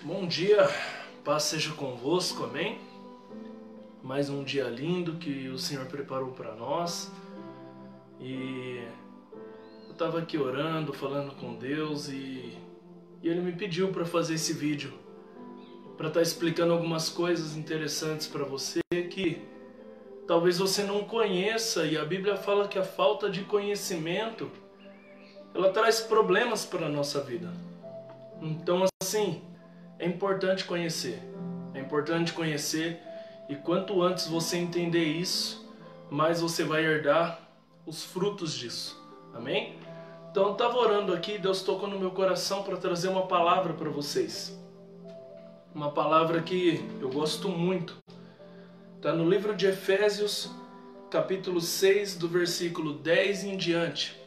Bom dia, paz seja convosco, amém? Mais um dia lindo que o Senhor preparou para nós. E eu estava aqui orando, falando com Deus e Ele me pediu para fazer esse vídeo, para estar explicando algumas coisas interessantes para você que talvez você não conheça. E a Bíblia fala que a falta de conhecimento, ela traz problemas para a nossa vida. Então, assim, é importante conhecer, e quanto antes você entender isso, mais você vai herdar os frutos disso, amém? Então eu estava orando aqui, Deus tocou no meu coração para trazer uma palavra para vocês, uma palavra que eu gosto muito, está no livro de Efésios, capítulo 6, do versículo 10 em diante.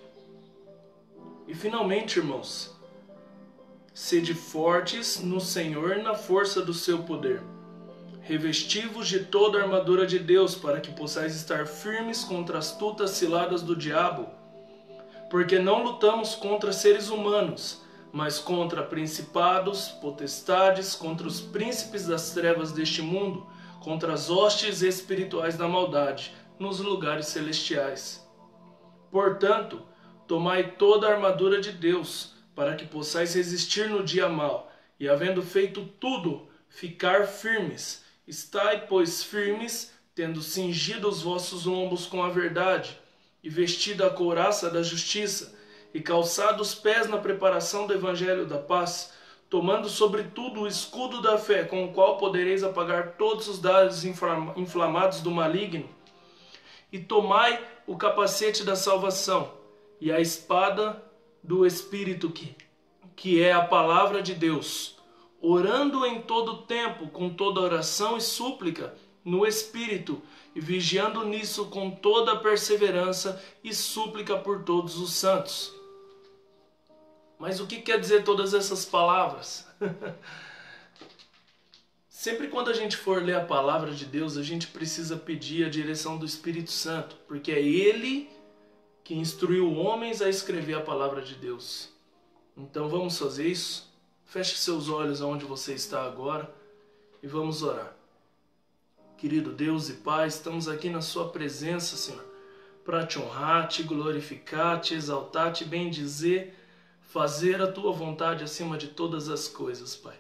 E finalmente, irmãos, sede fortes no Senhor e na força do seu poder. Revesti-vos de toda a armadura de Deus, para que possais estar firmes contra as astutas ciladas do diabo. Porque não lutamos contra seres humanos, mas contra principados, potestades, contra os príncipes das trevas deste mundo, contra as hostes espirituais da maldade, nos lugares celestiais. Portanto, tomai toda a armadura de Deus, para que possais resistir no dia mau, e havendo feito tudo, ficar firmes. Estai, pois, firmes, tendo cingido os vossos lombos com a verdade, e vestido a couraça da justiça, e calçado os pés na preparação do evangelho da paz, tomando sobretudo o escudo da fé, com o qual podereis apagar todos os dardos inflamados do maligno, e tomai o capacete da salvação, e a espada do Espírito, que é a palavra de Deus, orando em todo tempo, com toda oração e súplica, no Espírito, e vigiando nisso com toda perseverança e súplica por todos os santos. Mas o que quer dizer todas essas palavras? Sempre quando a gente for ler a palavra de Deus, a gente precisa pedir a direção do Espírito Santo, porque é Ele que instruiu homens a escrever a palavra de Deus. Então vamos fazer isso? Feche seus olhos aonde você está agora e vamos orar. Querido Deus e Pai, estamos aqui na sua presença, Senhor, para te honrar, te glorificar, te exaltar, te bendizer, fazer a tua vontade acima de todas as coisas, Pai.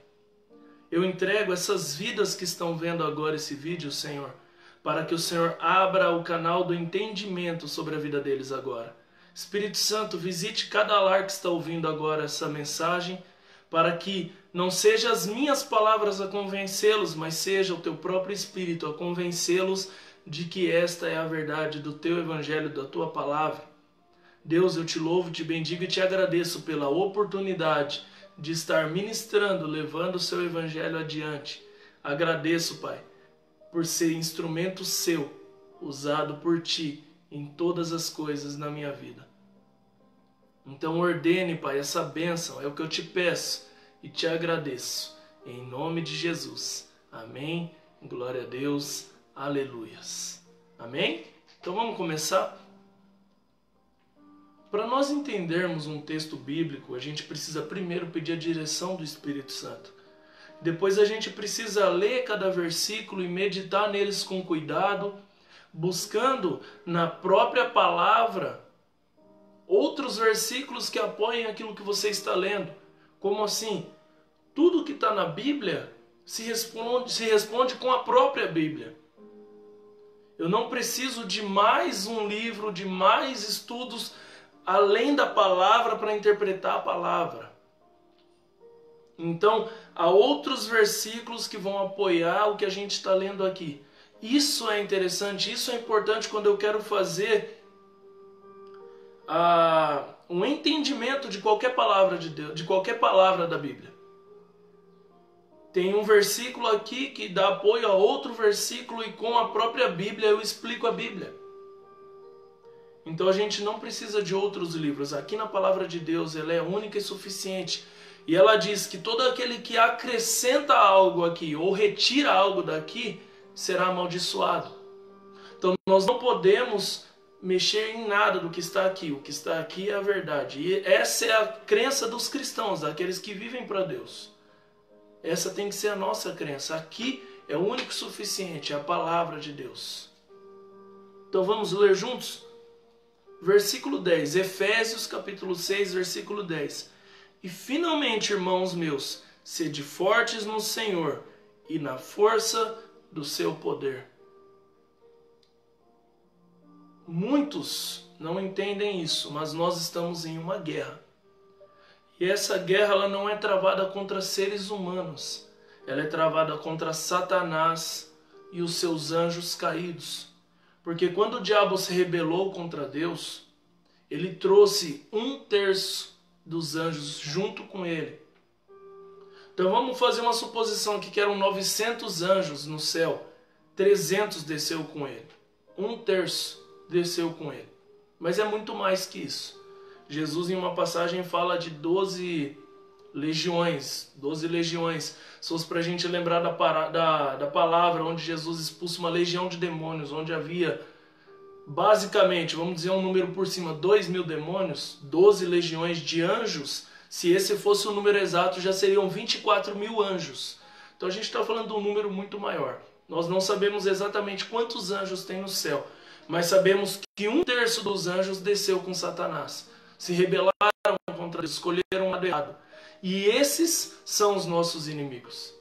Eu entrego essas vidas que estão vendo agora esse vídeo, Senhor, para que o Senhor abra o canal do entendimento sobre a vida deles agora. Espírito Santo, visite cada lar que está ouvindo agora essa mensagem, para que não sejam as minhas palavras a convencê-los, mas seja o teu próprio Espírito a convencê-los de que esta é a verdade do teu evangelho, da tua palavra. Deus, eu te louvo, te bendigo e te agradeço pela oportunidade de estar ministrando, levando o seu evangelho adiante. Agradeço, Pai, por ser instrumento seu, usado por ti em todas as coisas na minha vida. Então ordene, Pai, essa bênção, é o que eu te peço e te agradeço. Em nome de Jesus. Amém. Glória a Deus. Aleluias. Amém? Então vamos começar? Para nós entendermos um texto bíblico, a gente precisa primeiro pedir a direção do Espírito Santo. Depois a gente precisa ler cada versículo e meditar neles com cuidado, buscando na própria palavra outros versículos que apoiem aquilo que você está lendo. Como assim? Tudo que está na Bíblia se responde com a própria Bíblia. Eu não preciso de mais um livro, de mais estudos além da palavra para interpretar a palavra. Então, há outros versículos que vão apoiar o que a gente está lendo aqui. Isso é interessante, isso é importante quando eu quero fazer um entendimento de qualquer palavra de Deus, de qualquer palavra da Bíblia. Tem um versículo aqui que dá apoio a outro versículo e com a própria Bíblia eu explico a Bíblia. Então a gente não precisa de outros livros. Aqui na palavra de Deus ela é única e suficiente. E ela diz que todo aquele que acrescenta algo aqui ou retira algo daqui será amaldiçoado. Então nós não podemos mexer em nada do que está aqui. O que está aqui é a verdade. E essa é a crença dos cristãos, daqueles que vivem para Deus. Essa tem que ser a nossa crença. Aqui é o único suficiente, é a palavra de Deus. Então vamos ler juntos? Versículo 10, Efésios capítulo 6, versículo 10. E finalmente, irmãos meus, sede fortes no Senhor e na força do seu poder. Muitos não entendem isso, mas nós estamos em uma guerra. E essa guerra ela não é travada contra seres humanos. Ela é travada contra Satanás e os seus anjos caídos. Porque quando o diabo se rebelou contra Deus, ele trouxe 1/3 dos anjos junto com ele. Então vamos fazer uma suposição aqui que eram 900 anjos no céu. 300 desceu com ele. 1/3 desceu com ele. Mas é muito mais que isso. Jesus em uma passagem fala de 12 legiões. 12 legiões. Se fosse para a gente lembrar da palavra onde Jesus expulsa uma legião de demônios, onde havia basicamente, vamos dizer um número por cima, 2.000 demônios, 12 legiões de anjos. Se esse fosse o número exato, já seriam 24.000 anjos. Então a gente está falando de um número muito maior. Nós não sabemos exatamente quantos anjos tem no céu, mas sabemos que 1/3 dos anjos desceu com Satanás. Se rebelaram contra Deus, escolheram o lado errado. E esses são os nossos inimigos.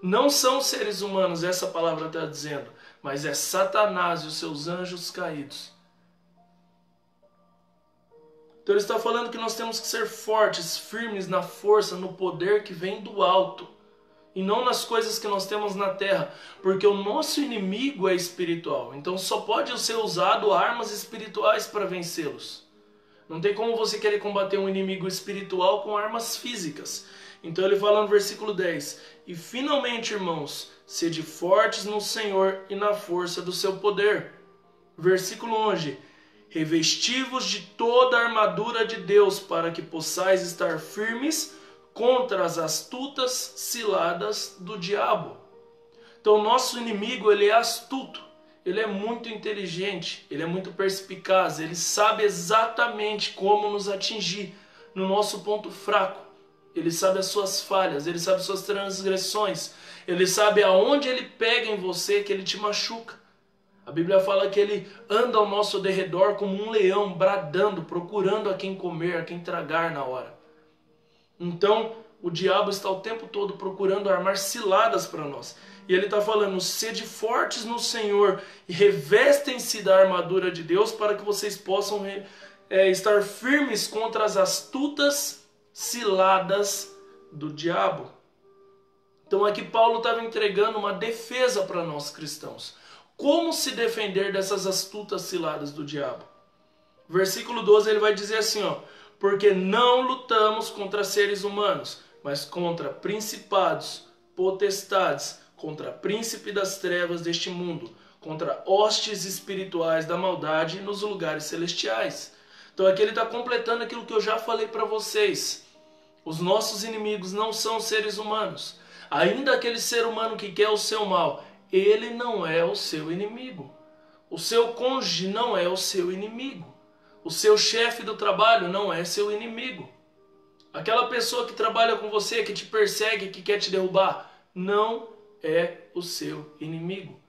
Não são seres humanos, essa palavra está dizendo, mas é Satanás e os seus anjos caídos. Então ele está falando que nós temos que ser fortes, firmes na força, no poder que vem do alto. E não nas coisas que nós temos na terra. Porque o nosso inimigo é espiritual. Então só pode ser usado armas espirituais para vencê-los. Não tem como você querer combater um inimigo espiritual com armas físicas. Então ele fala no versículo 10. E finalmente, irmãos, sede fortes no Senhor e na força do seu poder. Versículo 11. Revesti-vos de toda a armadura de Deus, para que possais estar firmes contra as astutas ciladas do diabo. Então, o nosso inimigo, ele é astuto, ele é muito inteligente, ele é muito perspicaz, ele sabe exatamente como nos atingir no nosso ponto fraco. Ele sabe as suas falhas, ele sabe as suas transgressões, ele sabe aonde ele pega em você que ele te machuca. A Bíblia fala que ele anda ao nosso derredor como um leão, bradando, procurando a quem comer, a quem tragar na hora. Então, o diabo está o tempo todo procurando armar ciladas para nós. E ele está falando, sede fortes no Senhor e revestem-se da armadura de Deus para que vocês possam estar firmes contra as astutas ciladas do diabo. Então aqui Paulo estava entregando uma defesa para nós cristãos. Como se defender dessas astutas ciladas do diabo? Versículo 12 ele vai dizer assim, ó, porque não lutamos contra seres humanos, mas contra principados, potestades, contra príncipe das trevas deste mundo, contra hostes espirituais da maldade nos lugares celestiais. Então aqui ele está completando aquilo que eu já falei para vocês. Os nossos inimigos não são seres humanos. Ainda aquele ser humano que quer o seu mal, ele não é o seu inimigo. O seu cônjuge não é o seu inimigo. O seu chefe do trabalho não é seu inimigo. Aquela pessoa que trabalha com você, que te persegue, que quer te derrubar, não é o seu inimigo.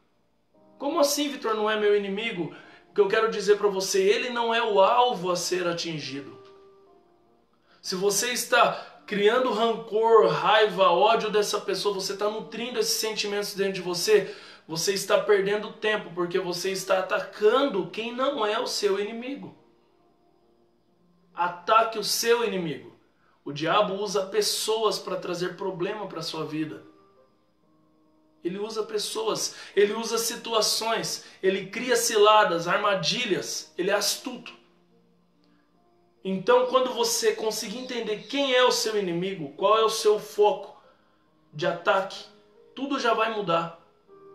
Como assim, Vitor, não é meu inimigo? O que eu quero dizer para você, ele não é o alvo a ser atingido. Se você está criando rancor, raiva, ódio dessa pessoa, você está nutrindo esses sentimentos dentro de você, você está perdendo tempo, porque você está atacando quem não é o seu inimigo. Ataque o seu inimigo. O diabo usa pessoas para trazer problema para a sua vida. Ele usa pessoas, ele usa situações, ele cria ciladas, armadilhas, ele é astuto. Então, quando você conseguir entender quem é o seu inimigo, qual é o seu foco de ataque, tudo já vai mudar.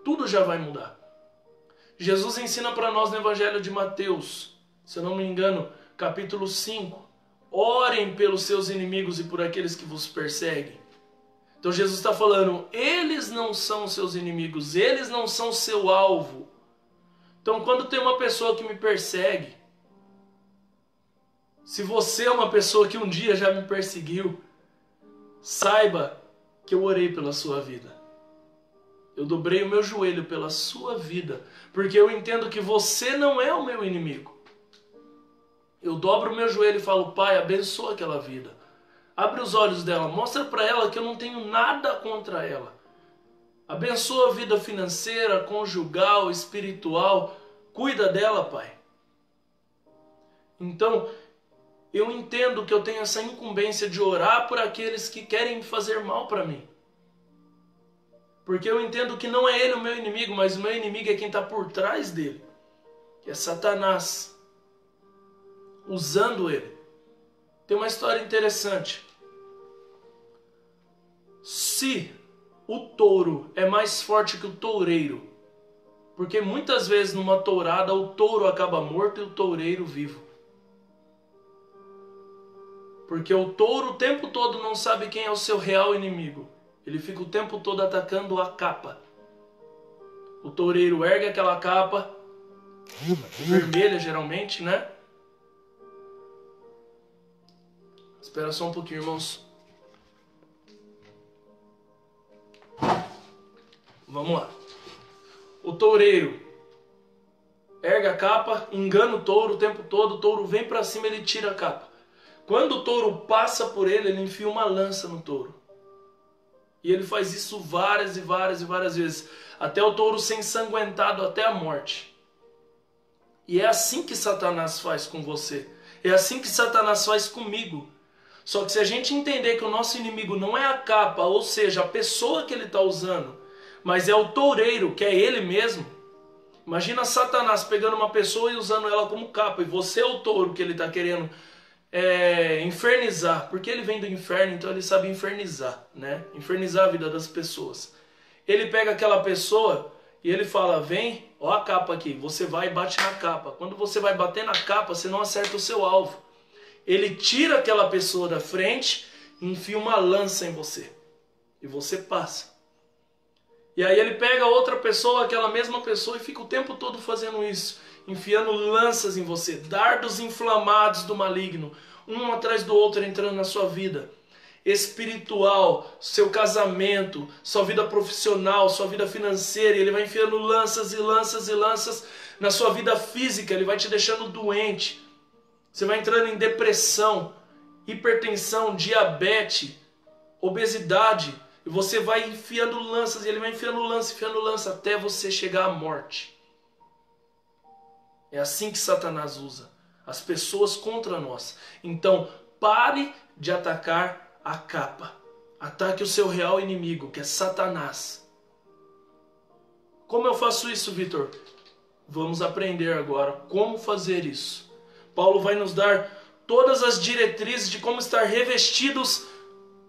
Tudo já vai mudar. Jesus ensina para nós no Evangelho de Mateus, se eu não me engano, capítulo 5. Orem pelos seus inimigos e por aqueles que vos perseguem. Então Jesus está falando, eles não são seus inimigos, eles não são seu alvo. Então quando tem uma pessoa que me persegue, se você é uma pessoa que um dia já me perseguiu, saiba que eu orei pela sua vida. Eu dobrei o meu joelho pela sua vida, porque eu entendo que você não é o meu inimigo. Eu dobro o meu joelho e falo, Pai, abençoa aquela vida. Abre os olhos dela, mostra para ela que eu não tenho nada contra ela. Abençoa a vida financeira, conjugal, espiritual. Cuida dela, Pai. Então, eu entendo que eu tenho essa incumbência de orar por aqueles que querem fazer mal para mim. Porque eu entendo que não é ele o meu inimigo, mas o meu inimigo é quem está por trás dele. Que é Satanás. Usando ele. Tem uma história interessante. Se o touro é mais forte que o toureiro, porque muitas vezes numa tourada o touro acaba morto e o toureiro vivo. Porque o touro o tempo todo não sabe quem é o seu real inimigo. Ele fica o tempo todo atacando a capa. O toureiro ergue aquela capa, vermelha geralmente, né? Espera só um pouquinho, irmãos. Vamos lá. O toureiro ergue a capa, engana o touro o tempo todo, o touro vem pra cima e ele tira a capa. Quando o touro passa por ele, ele enfia uma lança no touro. E ele faz isso várias e várias e várias vezes, até o touro ser ensanguentado até a morte. E é assim que Satanás faz com você. É assim que Satanás faz comigo. Só que se a gente entender que o nosso inimigo não é a capa, ou seja, a pessoa que ele está usando, mas é o toureiro, que é ele mesmo. Imagina Satanás pegando uma pessoa e usando ela como capa, e você é o touro que ele está querendo infernizar, porque ele vem do inferno, então ele sabe infernizar, né? Infernizar a vida das pessoas. Ele pega aquela pessoa e ele fala, vem, ó a capa aqui, você vai e bate na capa. Quando você vai bater na capa, você não acerta o seu alvo. Ele tira aquela pessoa da frente e enfia uma lança em você. E você passa. E aí ele pega outra pessoa, aquela mesma pessoa, e fica o tempo todo fazendo isso. Enfiando lanças em você, dardos inflamados do maligno, um atrás do outro entrando na sua vida espiritual, seu casamento, sua vida profissional, sua vida financeira. Ele vai enfiando lanças e lanças e lanças na sua vida física, ele vai te deixando doente. Você vai entrando em depressão, hipertensão, diabetes, obesidade, e você vai enfiando lanças, e ele vai enfiando lança, até você chegar à morte. É assim que Satanás usa as pessoas contra nós. Então, pare de atacar a capa. Ataque o seu real inimigo, que é Satanás. Como eu faço isso, Vitor? Vamos aprender agora como fazer isso. Paulo vai nos dar todas as diretrizes de como estar revestidos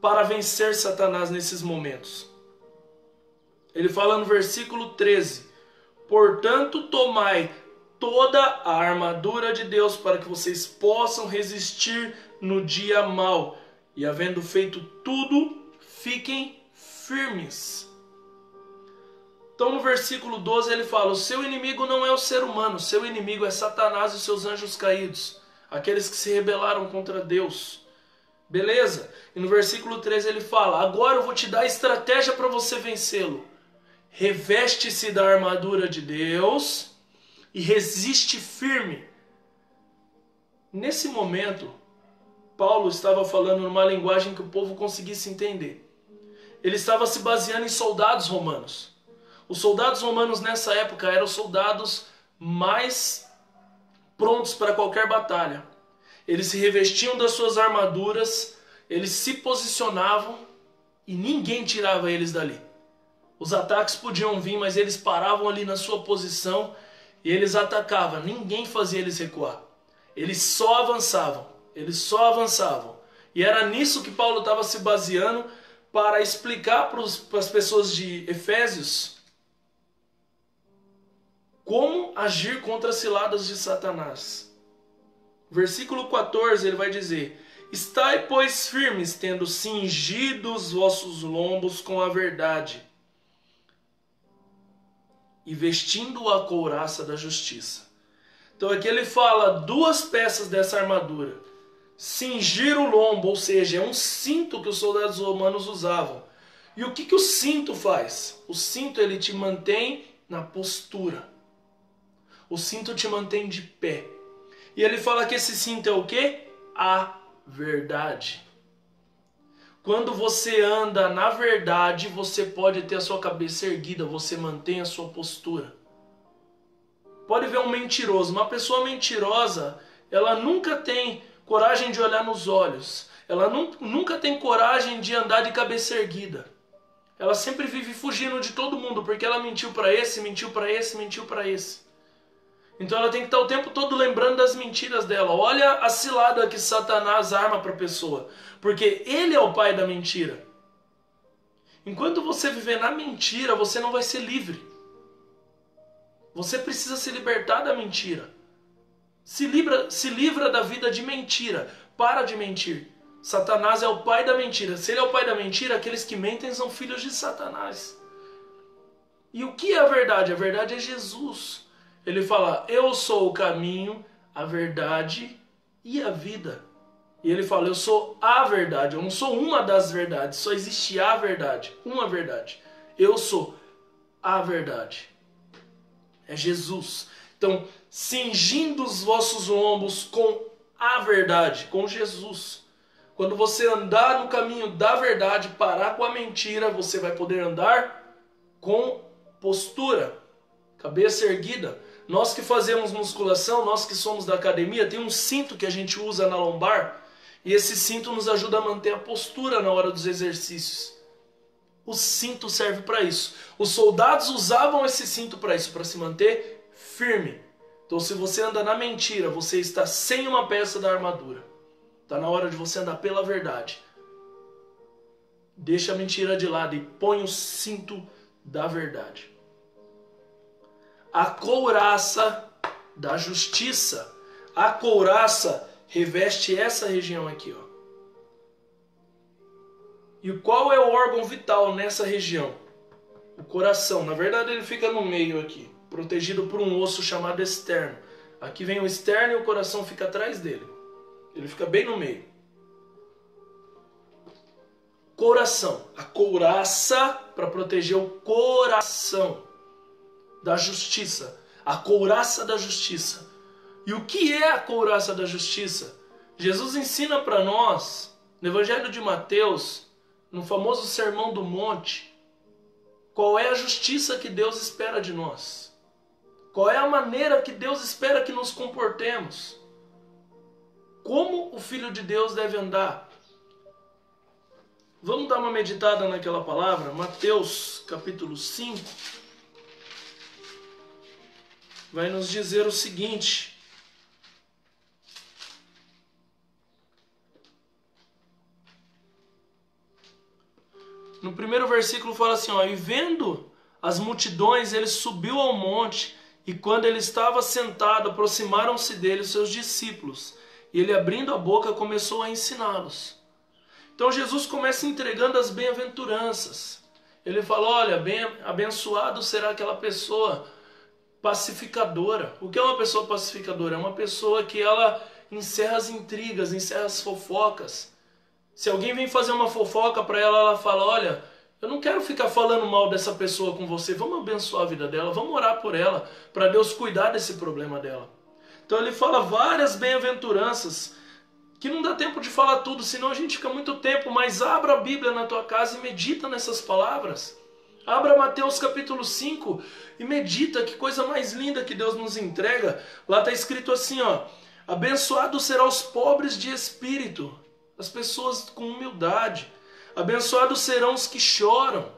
para vencer Satanás nesses momentos. Ele fala no versículo 13: portanto, tomai toda a armadura de Deus para que vocês possam resistir no dia mau. E havendo feito tudo, fiquem firmes. Então no versículo 12 ele fala, o seu inimigo não é o ser humano, o seu inimigo é Satanás e os seus anjos caídos, aqueles que se rebelaram contra Deus. Beleza? E no versículo 13 ele fala, agora eu vou te dar a estratégia para você vencê-lo. Reveste-se da armadura de Deus e resiste firme. Nesse momento, Paulo estava falando numa linguagem que o povo conseguisse entender. Ele estava se baseando em soldados romanos. Os soldados romanos nessa época eram os soldados mais prontos para qualquer batalha. Eles se revestiam das suas armaduras, eles se posicionavam e ninguém tirava eles dali. Os ataques podiam vir, mas eles paravam ali na sua posição e eles atacavam. Ninguém fazia eles recuar. Eles só avançavam. E era nisso que Paulo estava se baseando para explicar para as pessoas de Efésios como agir contra as ciladas de Satanás. Versículo 14 ele vai dizer, Estai, pois, firmes, tendo cingido os vossos lombos com a verdade, e vestindo a couraça da justiça. Então aqui ele fala duas peças dessa armadura. Cingir o lombo, ou seja, é um cinto que os soldados romanos usavam. E o que o cinto faz? O cinto ele te mantém na postura. O cinto te mantém de pé. E ele fala que esse cinto é o quê? A verdade. Quando você anda na verdade, você pode ter a sua cabeça erguida, você mantém a sua postura. Pode ver um mentiroso. Uma pessoa mentirosa, ela nunca tem coragem de olhar nos olhos. Ela nunca tem coragem de andar de cabeça erguida. Ela sempre vive fugindo de todo mundo, porque ela mentiu para esse, mentiu para esse, mentiu para esse. Então ela tem que estar o tempo todo lembrando das mentiras dela. Olha a cilada que Satanás arma para a pessoa. Porque ele é o pai da mentira. Enquanto você viver na mentira, você não vai ser livre. Você precisa se libertar da mentira. Se livra da vida de mentira. Para de mentir. Satanás é o pai da mentira. Se ele é o pai da mentira, aqueles que mentem são filhos de Satanás. E o que é a verdade? A verdade é Jesus. Ele fala, eu sou o caminho, a verdade e a vida. E ele fala, eu sou a verdade, eu não sou uma das verdades, só existe a verdade, uma verdade. Eu sou a verdade. É Jesus. Então, cingindo os vossos lombos com a verdade, com Jesus. Quando você andar no caminho da verdade, parar com a mentira, você vai poder andar com postura, cabeça erguida. Nós que fazemos musculação, nós que somos da academia, tem um cinto que a gente usa na lombar e esse cinto nos ajuda a manter a postura na hora dos exercícios. O cinto serve para isso. Os soldados usavam esse cinto para isso, para se manter firme. Então se você anda na mentira, você está sem uma peça da armadura. Está na hora de você andar pela verdade. Deixa a mentira de lado e põe o cinto da verdade. A couraça da justiça. A couraça reveste essa região aqui, ó. E qual é o órgão vital nessa região? O coração. Na verdade ele fica no meio aqui, protegido por um osso chamado externo. Aqui vem o externo e o coração fica atrás dele. Ele fica bem no meio. Coração. A couraça para proteger o coração da justiça. A couraça da justiça. E o que é a couraça da justiça? Jesus ensina para nós, no Evangelho de Mateus, no famoso Sermão do Monte, qual é a justiça que Deus espera de nós. Qual é a maneira que Deus espera que nos comportemos. Como o Filho de Deus deve andar. Vamos dar uma meditada naquela palavra? Mateus capítulo 5 vai nos dizer o seguinte. No primeiro versículo fala assim, ó, e vendo as multidões, ele subiu ao monte, e quando ele estava sentado, aproximaram-se dele os seus discípulos, e ele abrindo a boca começou a ensiná-los. Então Jesus começa entregando as bem-aventuranças. Ele fala, olha, bem abençoado será aquela pessoa pacificadora. O que é uma pessoa pacificadora? É uma pessoa que ela encerra as intrigas, encerra as fofocas. Se alguém vem fazer uma fofoca para ela, ela fala, olha, eu não quero ficar falando mal dessa pessoa com você, vamos abençoar a vida dela, vamos orar por ela, para Deus cuidar desse problema dela. Então ele fala várias bem-aventuranças, que não dá tempo de falar tudo, senão a gente fica muito tempo, mas abra a Bíblia na tua casa e medita nessas palavras. Abra Mateus capítulo 5 e medita, que coisa mais linda que Deus nos entrega. Lá está escrito assim, ó, abençoados serão os pobres de espírito, as pessoas com humildade. Abençoados serão os que choram.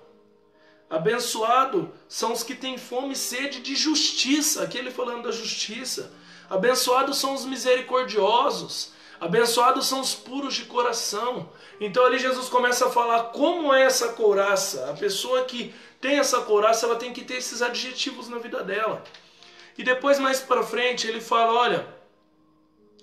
Abençoados são os que têm fome e sede de justiça. Aqui ele falando da justiça. Abençoados são os misericordiosos. Abençoados são os puros de coração. Então ali Jesus começa a falar como é essa couraça. A pessoa que tem essa couraça, ela tem que ter esses adjetivos na vida dela. E depois mais para frente ele fala, olha,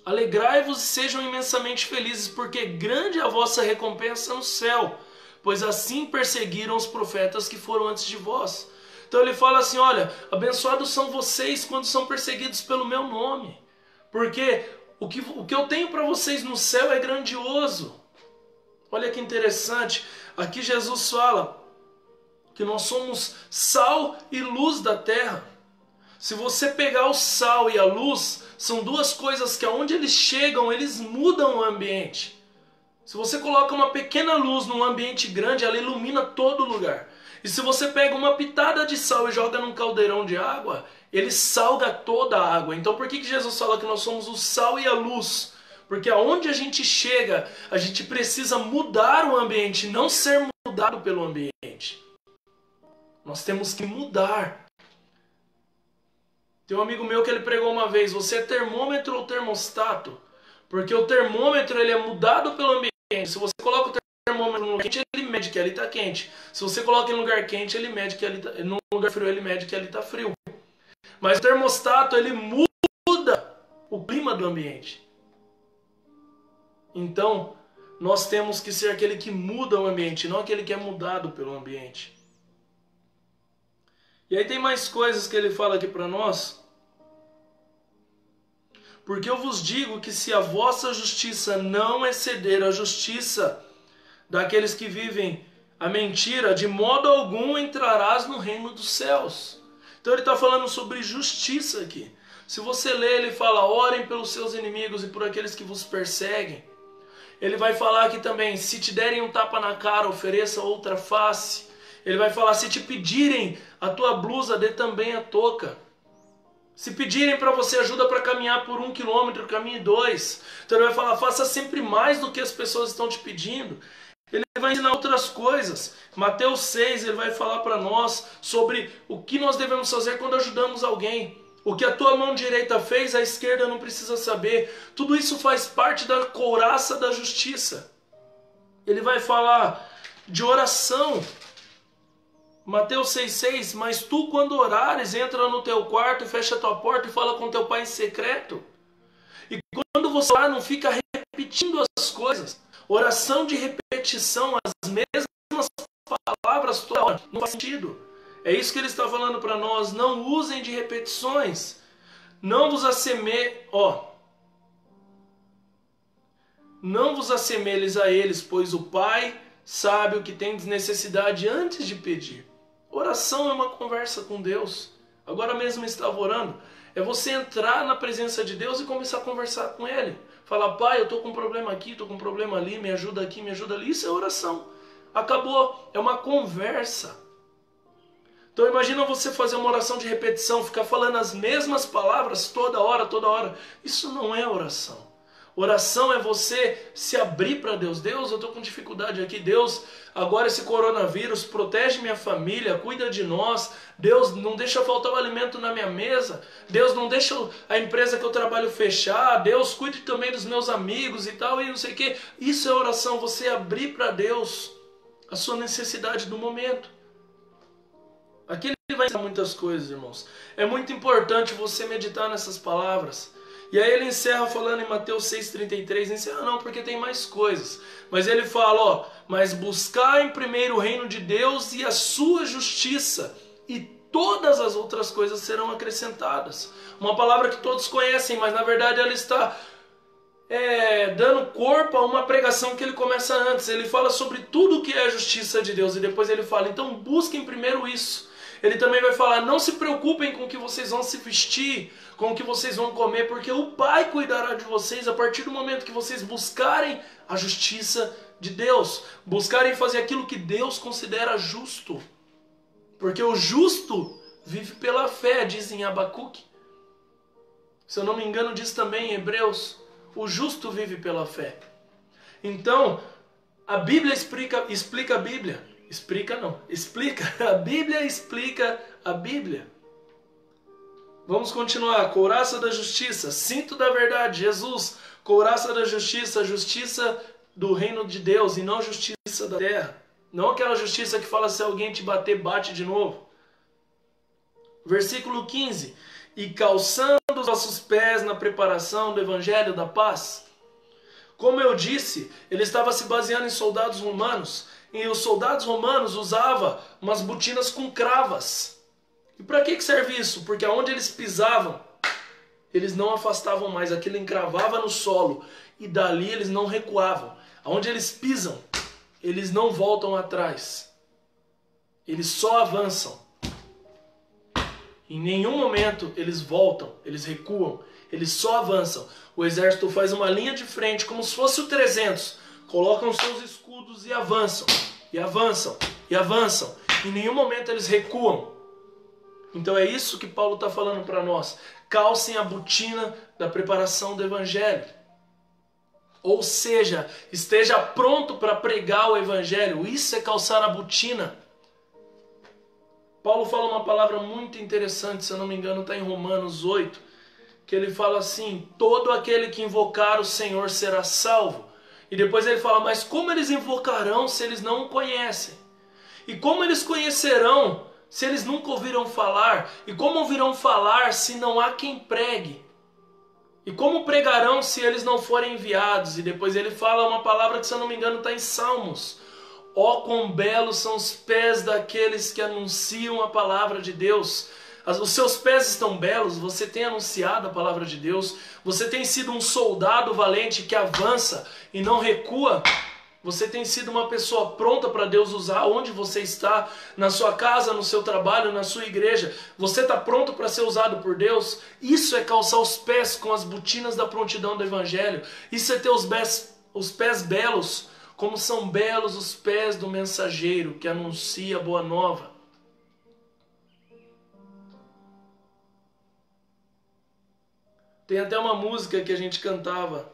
Alegrai-vos e sejam imensamente felizes, porque grande é a vossa recompensa no céu, pois assim perseguiram os profetas que foram antes de vós. Então ele fala assim, olha, abençoados são vocês quando são perseguidos pelo meu nome, porque o que eu tenho para vocês no céu é grandioso. Olha que interessante, aqui Jesus fala que nós somos sal e luz da terra. Se você pegar o sal e a luz, são duas coisas que aonde eles chegam, eles mudam o ambiente. Se você coloca uma pequena luz num ambiente grande, ela ilumina todo lugar. E se você pega uma pitada de sal e joga num caldeirão de água, ele salga toda a água. Então por que Jesus fala que nós somos o sal e a luz? Porque aonde a gente chega, a gente precisa mudar o ambiente, não ser mudado pelo ambiente. Nós temos que mudar. Tem um amigo meu que ele pregou uma vez, você é termômetro ou termostato? Porque o termômetro ele é mudado pelo ambiente. Se você coloca o termômetro no lugar quente, ele mede que ali está quente. Se você coloca em lugar quente, ele mede que ali tá, no lugar frio, ele mede que ali está frio. Mas o termostato, ele muda o clima do ambiente. Então, nós temos que ser aquele que muda o ambiente, não aquele que é mudado pelo ambiente. E aí tem mais coisas que ele fala aqui para nós. Porque eu vos digo que se a vossa justiça não exceder a justiça daqueles que vivem a mentira, de modo algum entrarás no reino dos céus. Então ele está falando sobre justiça aqui. Se você ler, ele fala, orem pelos seus inimigos e por aqueles que vos perseguem. Ele vai falar aqui também, se te derem um tapa na cara, ofereça outra face. Ele vai falar, se te pedirem a tua blusa, dê também a touca. Se pedirem para você ajuda para caminhar por 1 quilômetro, caminhe 2. Então ele vai falar, faça sempre mais do que as pessoas estão te pedindo. Ele vai ensinar outras coisas. Mateus 6, ele vai falar para nós sobre o que nós devemos fazer quando ajudamos alguém. O que a tua mão direita fez, a esquerda não precisa saber. Tudo isso faz parte da couraça da justiça. Ele vai falar de oração. Mateus 6,6, mas tu quando orares, entra no teu quarto e fecha a tua porta e fala com teu pai em secreto. E quando você orar, não fica repetindo as coisas. Oração de repetição, as mesmas palavras toda hora, não faz sentido. É isso que ele está falando para nós, não usem de repetições. Não vos assemelhes a eles, pois o Pai sabe o que tem necessidade antes de pedir. Oração é uma conversa com Deus. Agora mesmo estava orando. É você entrar na presença de Deus e começar a conversar com Ele. Falar, Pai, eu estou com um problema aqui, estou com um problema ali, me ajuda aqui, me ajuda ali. Isso é oração. Acabou. É uma conversa. Então imagina você fazer uma oração de repetição, ficar falando as mesmas palavras toda hora, toda hora. Isso não é oração. Oração é você se abrir para Deus. Deus, eu estou com dificuldade aqui. Deus, agora esse coronavírus, protege minha família, cuida de nós. Deus, não deixa faltar o alimento na minha mesa. Deus, não deixa a empresa que eu trabalho fechar. Deus, cuide também dos meus amigos e tal, e não sei o quê. Isso é oração, você abrir para Deus a sua necessidade do momento. Aqui ele vai ensinar muitas coisas, irmãos. É muito importante você meditar nessas palavras. E aí ele encerra falando em Mateus 6,33, encerra não, porque tem mais coisas. Mas ele fala, mas buscar em primeiro o reino de Deus e a sua justiça, e todas as outras coisas serão acrescentadas. Uma palavra que todos conhecem, mas na verdade ela está dando corpo a uma pregação que ele começa antes. Ele fala sobre tudo o que é a justiça de Deus, e depois ele fala, então busquem primeiro isso. Ele também vai falar, não se preocupem com o que vocês vão se vestir, com o que vocês vão comer, porque o Pai cuidará de vocês a partir do momento que vocês buscarem a justiça de Deus. Buscarem fazer aquilo que Deus considera justo. Porque o justo vive pela fé, diz em Abacuque. Se eu não me engano, diz também em Hebreus, o justo vive pela fé. Então, a Bíblia explica a Bíblia. Explica. A Bíblia explica a Bíblia. Vamos continuar. Couraça da justiça, cinto da verdade, Jesus. Couraça da justiça, justiça do reino de Deus e não justiça da terra. Não aquela justiça que fala se alguém te bater, bate de novo. Versículo 15. E calçando os vossos pés na preparação do evangelho da paz? Como eu disse, ele estava se baseando em soldados romanos, e os soldados romanos usavam umas botinas com cravas. E para que serve isso? Porque aonde eles pisavam, eles não afastavam mais, aquilo encravava no solo, e dali eles não recuavam. Aonde eles pisam, eles não voltam atrás, eles só avançam. Em nenhum momento eles voltam, eles recuam, eles só avançam. O exército faz uma linha de frente, como se fosse o 300. Colocam seus escudos e avançam, e avançam, e avançam. Em nenhum momento eles recuam. Então é isso que Paulo está falando para nós. Calcem a botina da preparação do evangelho. Ou seja, esteja pronto para pregar o evangelho. Isso é calçar a botina. Paulo fala uma palavra muito interessante, se eu não me engano está em Romanos 8, que ele fala assim: todo aquele que invocar o Senhor será salvo. E depois ele fala: mas como eles invocarão se eles não o conhecem? E como eles conhecerão se eles nunca ouviram falar? E como ouvirão falar se não há quem pregue? E como pregarão se eles não forem enviados? E depois ele fala uma palavra que, se eu não me engano, está em Salmos: ó, quão belos são os pés daqueles que anunciam a palavra de Deus. Os seus pés estão belos, você tem anunciado a palavra de Deus, você tem sido um soldado valente que avança e não recua. Você tem sido uma pessoa pronta para Deus usar onde você está, na sua casa, no seu trabalho, na sua igreja. Você está pronto para ser usado por Deus? Isso é calçar os pés com as botinas da prontidão do evangelho. Isso é ter os pés belos, como são belos os pés do mensageiro que anuncia a boa nova. Tem até uma música que a gente cantava,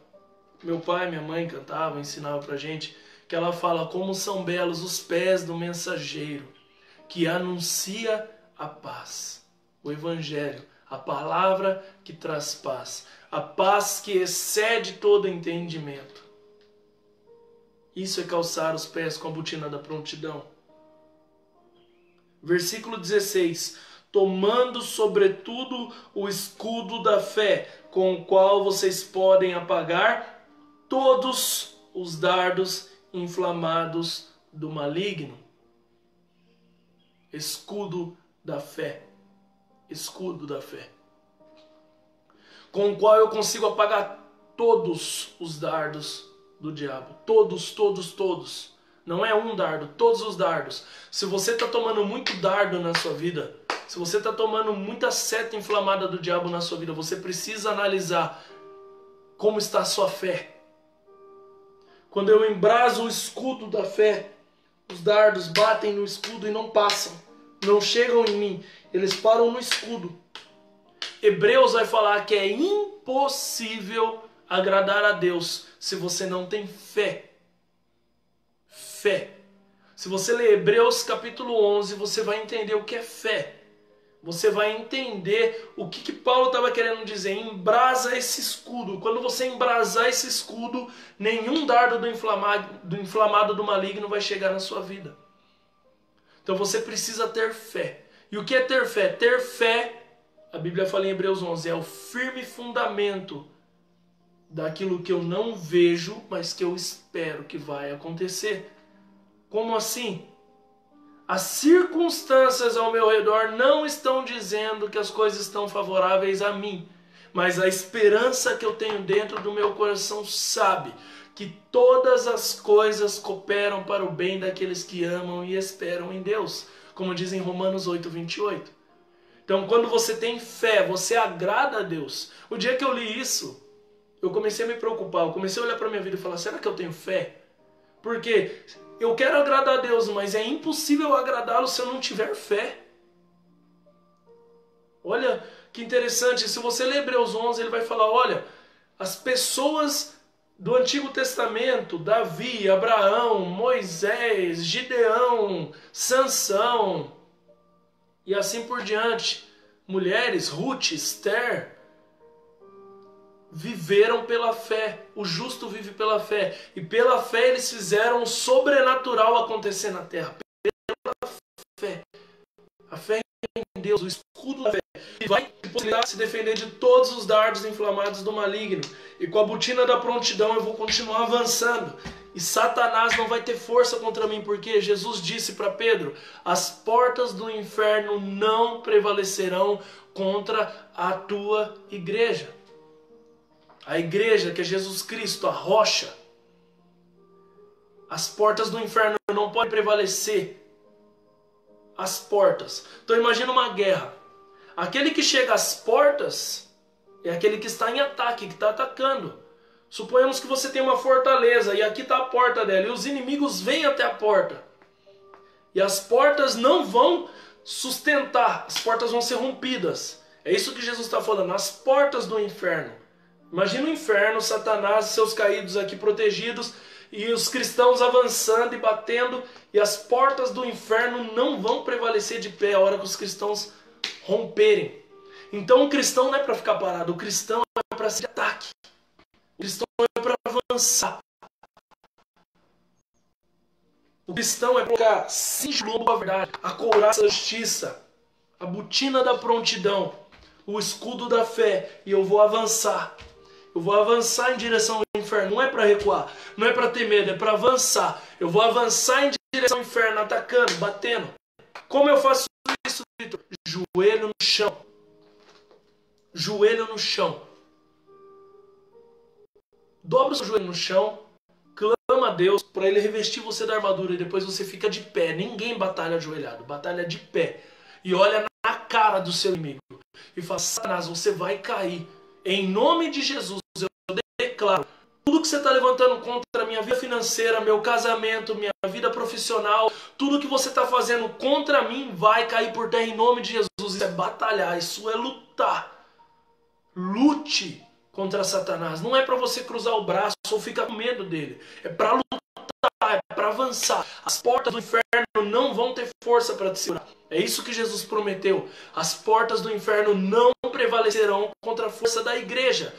meu pai e minha mãe cantavam, ensinavam pra gente, que ela fala: como são belos os pés do mensageiro que anuncia a paz. O evangelho, a palavra que traz paz, a paz que excede todo entendimento. Isso é calçar os pés com a botina da prontidão. Versículo 16: tomando sobretudo o escudo da fé, com o qual vocês podem apagar todos os dardos inflamados do maligno. Escudo da fé. Escudo da fé. Com o qual eu consigo apagar todos os dardos do diabo. Todos, todos, todos. Não é um dardo, todos os dardos. Se você está tomando muito dardo na sua vida, se você está tomando muita seta inflamada do diabo na sua vida, você precisa analisar como está a sua fé. Quando eu embraso o escudo da fé, os dardos batem no escudo e não passam, não chegam em mim, eles param no escudo. Hebreus vai falar que é impossível agradar a Deus se você não tem fé. Fé. Se você ler Hebreus capítulo 11, você vai entender o que é fé. Você vai entender o que Paulo estava querendo dizer. Embrasa esse escudo. Quando você embrasar esse escudo, nenhum dardo do inflamado do maligno vai chegar na sua vida. Então você precisa ter fé. E o que é ter fé? Ter fé, a Bíblia fala em Hebreus 11, é o firme fundamento daquilo que eu não vejo, mas que eu espero que vai acontecer. Como assim? As circunstâncias ao meu redor não estão dizendo que as coisas estão favoráveis a mim, mas a esperança que eu tenho dentro do meu coração sabe que todas as coisas cooperam para o bem daqueles que amam e esperam em Deus, como diz em Romanos 8, 28. Então, quando você tem fé, você agrada a Deus. O dia que eu li isso, eu comecei a me preocupar, eu comecei a olhar para a minha vida e falar: será que eu tenho fé? Porque eu quero agradar a Deus, mas é impossível agradá-lo se eu não tiver fé. Olha que interessante, se você ler Hebreus 11, ele vai falar: olha, as pessoas do Antigo Testamento, Davi, Abraão, Moisés, Gideão, Sansão, e assim por diante, mulheres, Ruth, Esther, viveram pela fé. O justo vive pela fé. E pela fé eles fizeram o sobrenatural acontecer na terra. Pela fé. A fé em Deus, o escudo da fé. vai possibilitar se defender de todos os dardos inflamados do maligno. E com a botina da prontidão eu vou continuar avançando. E Satanás não vai ter força contra mim, porque Jesus disse para Pedro: as portas do inferno não prevalecerão contra a tua igreja. A igreja que é Jesus Cristo, a rocha. As portas do inferno não podem prevalecer. As portas. Então imagina uma guerra. Aquele que chega às portas é aquele que está em ataque, que está atacando. Suponhamos que você tem uma fortaleza e aqui está a porta dela. E os inimigos vêm até a porta. E as portas não vão sustentar. As portas vão ser rompidas. É isso que Jesus está falando. As portas do inferno. Imagina o inferno, Satanás, seus caídos aqui protegidos. E os cristãos avançando e batendo. E as portas do inferno não vão prevalecer de pé a hora que os cristãos romperem. Então o cristão não é para ficar parado. O cristão é para ser de ataque. O cristão é para avançar. O cristão é para colocar cinto do lombo da verdade, a couraça da justiça, a botina da prontidão, o escudo da fé. E eu vou avançar. Eu vou avançar em direção ao inferno. Não é para recuar, não é para ter medo, é para avançar. Eu vou avançar em direção ao inferno, atacando, batendo. Como eu faço isso, Vitor? Joelho no chão. Joelho no chão. Dobra o seu joelho no chão, clama a Deus para Ele revestir você da armadura e depois você fica de pé. Ninguém batalha ajoelhado, batalha de pé. E olha na cara do seu inimigo e fala: Satanás, você vai cair. Em nome de Jesus, eu declaro, tudo que você está levantando contra a minha vida financeira, meu casamento, minha vida profissional, tudo que você está fazendo contra mim vai cair por terra em nome de Jesus. Isso é batalhar, isso é lutar. Lute contra Satanás. Não é para você cruzar o braço ou ficar com medo dele. É para lutar, é para avançar. As portas do inferno não vão ter força para te segurar. É isso que Jesus prometeu. As portas do inferno não prevalecerão contra a força da igreja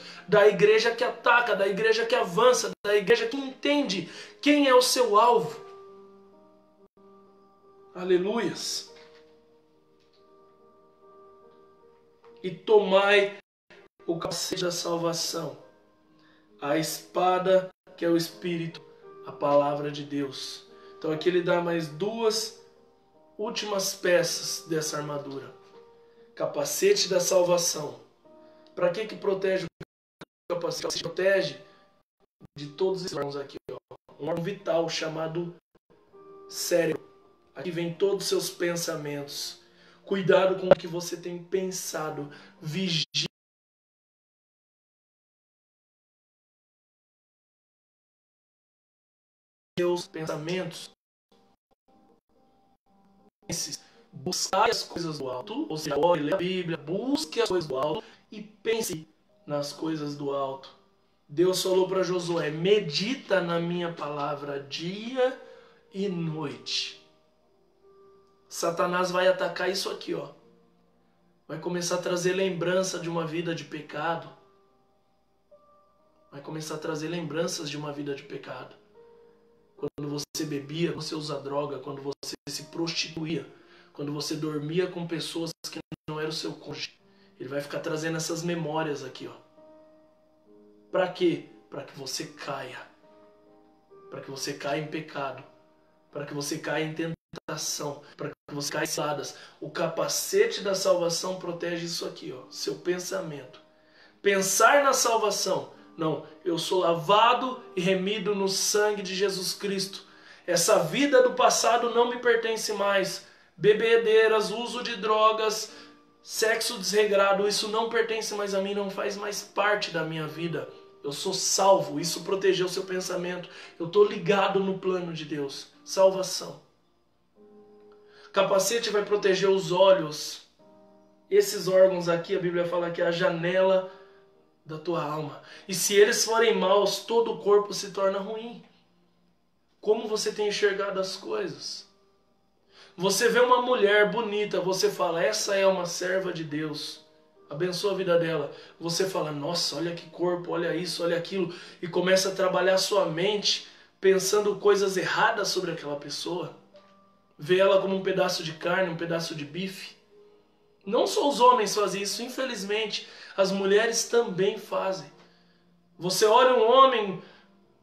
que ataca, da igreja que avança, da igreja que entende quem é o seu alvo. Aleluias. E tomai o capacete da salvação, a espada que é o Espírito, a palavra de Deus. Então aqui ele dá mais duas últimas peças dessa armadura. Capacete da salvação. Para que protege o capacete? O capacete protege de todos esses órgãos aqui. Um órgão vital chamado cérebro. Aqui vem todos os seus pensamentos. Cuidado com o que você tem pensado. Vigie seus pensamentos. Buscar as coisas do alto, ou seja, ore, leia a Bíblia, busque as coisas do alto e pense nas coisas do alto. Deus falou para Josué: medita na minha palavra dia e noite. Satanás vai atacar isso aqui, ó. Vai começar a trazer lembrança de uma vida de pecado. Vai começar a trazer lembranças de uma vida de pecado. Quando você bebia, você usa droga, quando você se prostituía, quando você dormia com pessoas que não eram o seu cônjuge. Ele vai ficar trazendo essas memórias aqui, ó. Para quê? Para que você caia. Para que você caia em pecado. Para que você caia em tentação. Para que você caia em ciladas. O capacete da salvação protege isso aqui, ó. Seu pensamento. Pensar na salvação. Não, eu sou lavado e remido no sangue de Jesus Cristo. Essa vida do passado não me pertence mais. Bebedeiras, uso de drogas, sexo desregrado, isso não pertence mais a mim, não faz mais parte da minha vida. Eu sou salvo, isso protegeu o seu pensamento. Eu estou ligado no plano de Deus. Salvação. Capacete vai proteger os olhos. Esses órgãos aqui, a Bíblia fala que é a janela da tua alma. E se eles forem maus, todo o corpo se torna ruim. Como você tem enxergado as coisas? Você vê uma mulher bonita, você fala: essa é uma serva de Deus. Abençoa a vida dela. Você fala: nossa, olha que corpo, olha isso, olha aquilo. E começa a trabalhar a sua mente pensando coisas erradas sobre aquela pessoa. Vê ela como um pedaço de carne, um pedaço de bife. Não só os homens fazem isso, infelizmente, as mulheres também fazem. Você olha um homem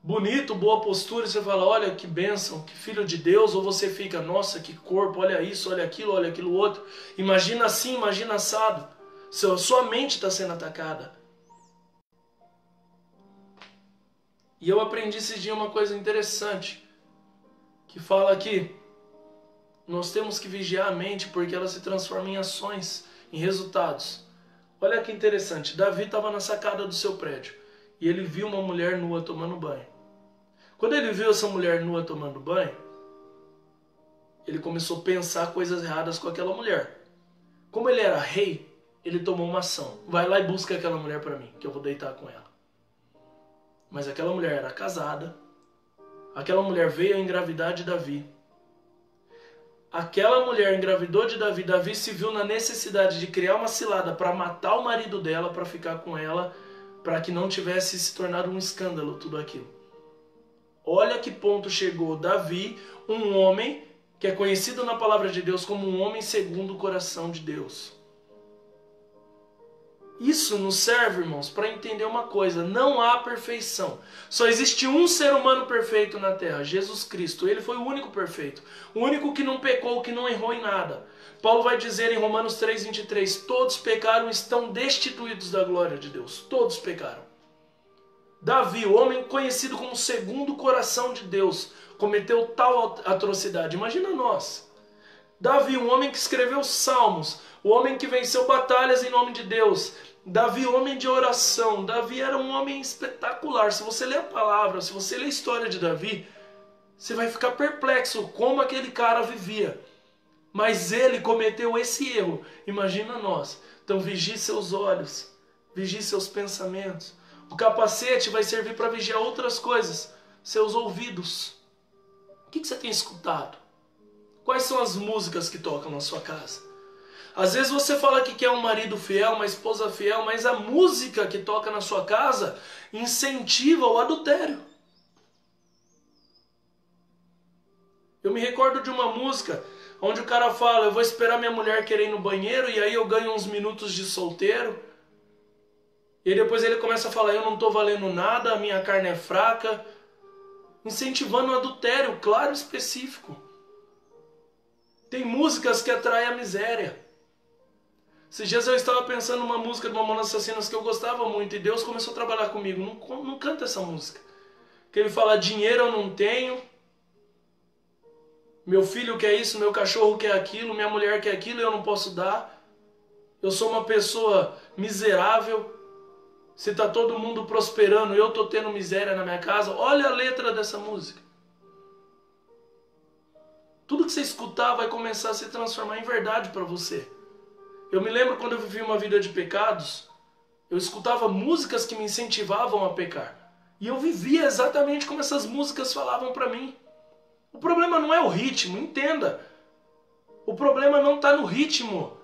bonito, boa postura, e você fala, olha que bênção, que filho de Deus, ou você fica, nossa, que corpo, olha isso, olha aquilo outro. Imagina assim, imagina assado. Sua mente está sendo atacada. E eu aprendi esse dia uma coisa interessante, que fala que nós temos que vigiar a mente porque ela se transforma em ações, em resultados. Olha que interessante, Davi estava na sacada do seu prédio e ele viu uma mulher nua tomando banho. Quando ele viu essa mulher nua tomando banho, ele começou a pensar coisas erradas com aquela mulher. Como ele era rei, ele tomou uma ação. Vai lá e busca aquela mulher para mim, que eu vou deitar com ela. Mas aquela mulher era casada. Aquela mulher veio a engravidar de Davi. Aquela mulher engravidou de Davi. Davi se viu na necessidade de criar uma cilada para matar o marido dela, para ficar com ela, para que não tivesse se tornado um escândalo tudo aquilo. Olha que ponto chegou Davi, um homem que é conhecido na palavra de Deus como um homem segundo o coração de Deus. Isso nos serve, irmãos, para entender uma coisa: não há perfeição. Só existe um ser humano perfeito na terra, Jesus Cristo. Ele foi o único perfeito, o único que não pecou, que não errou em nada. Paulo vai dizer em Romanos 3:23, todos pecaram e estão destituídos da glória de Deus. Todos pecaram. Davi, o homem conhecido como segundo o coração de Deus, cometeu tal atrocidade. Imagina nós. Davi, um homem que escreveu salmos, o homem que venceu batalhas em nome de Deus. Davi, homem de oração. Davi era um homem espetacular. Se você ler a palavra, se você ler a história de Davi, você vai ficar perplexo como aquele cara vivia. Mas ele cometeu esse erro. Imagina nós. Então vigie seus olhos, vigie seus pensamentos. O capacete vai servir para vigiar outras coisas. Seus ouvidos. O que você tem escutado? Quais são as músicas que tocam na sua casa? Às vezes você fala que quer um marido fiel, uma esposa fiel, mas a música que toca na sua casa incentiva o adultério. Eu me recordo de uma música onde o cara fala, eu vou esperar minha mulher querer ir no banheiro e aí eu ganho uns minutos de solteiro. E depois ele começa a falar, eu não estou valendo nada, a minha carne é fraca. Incentivando o adultério, claro e específico. Tem músicas que atraem a miséria. Esses dias eu estava pensando numa música de Mamonas Assassinas que eu gostava muito e Deus começou a trabalhar comigo. Não canta essa música. Que ele fala, dinheiro eu não tenho, meu filho quer isso, meu cachorro quer aquilo, minha mulher quer aquilo e eu não posso dar. Eu sou uma pessoa miserável. Se está todo mundo prosperando e eu estou tendo miséria na minha casa, olha a letra dessa música. Tudo que você escutar vai começar a se transformar em verdade para você. Eu me lembro quando eu vivi uma vida de pecados, eu escutava músicas que me incentivavam a pecar. E eu vivia exatamente como essas músicas falavam para mim. O problema não é o ritmo, entenda. O problema não está no ritmo.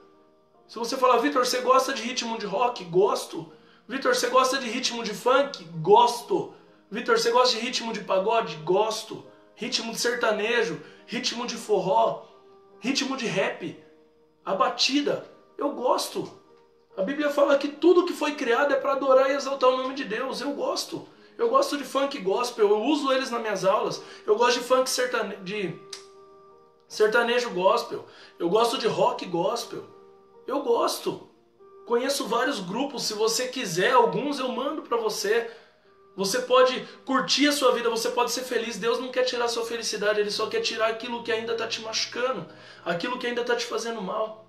Se você falar, Vitor, você gosta de ritmo de rock? Gosto. Vitor, você gosta de ritmo de funk? Gosto. Vitor, você gosta de ritmo de pagode? Gosto. Ritmo de sertanejo, ritmo de forró, ritmo de rap, a batida. Eu gosto. A Bíblia fala que tudo que foi criado é para adorar e exaltar o nome de Deus. Eu gosto. Eu gosto de funk gospel, eu uso eles nas minhas aulas. Eu gosto de funk sertanejo gospel. Eu gosto de rock gospel. Eu gosto. Conheço vários grupos, se você quiser, alguns eu mando para você. Você pode curtir a sua vida, você pode ser feliz. Deus não quer tirar a sua felicidade, Ele só quer tirar aquilo que ainda está te machucando, aquilo que ainda está te fazendo mal.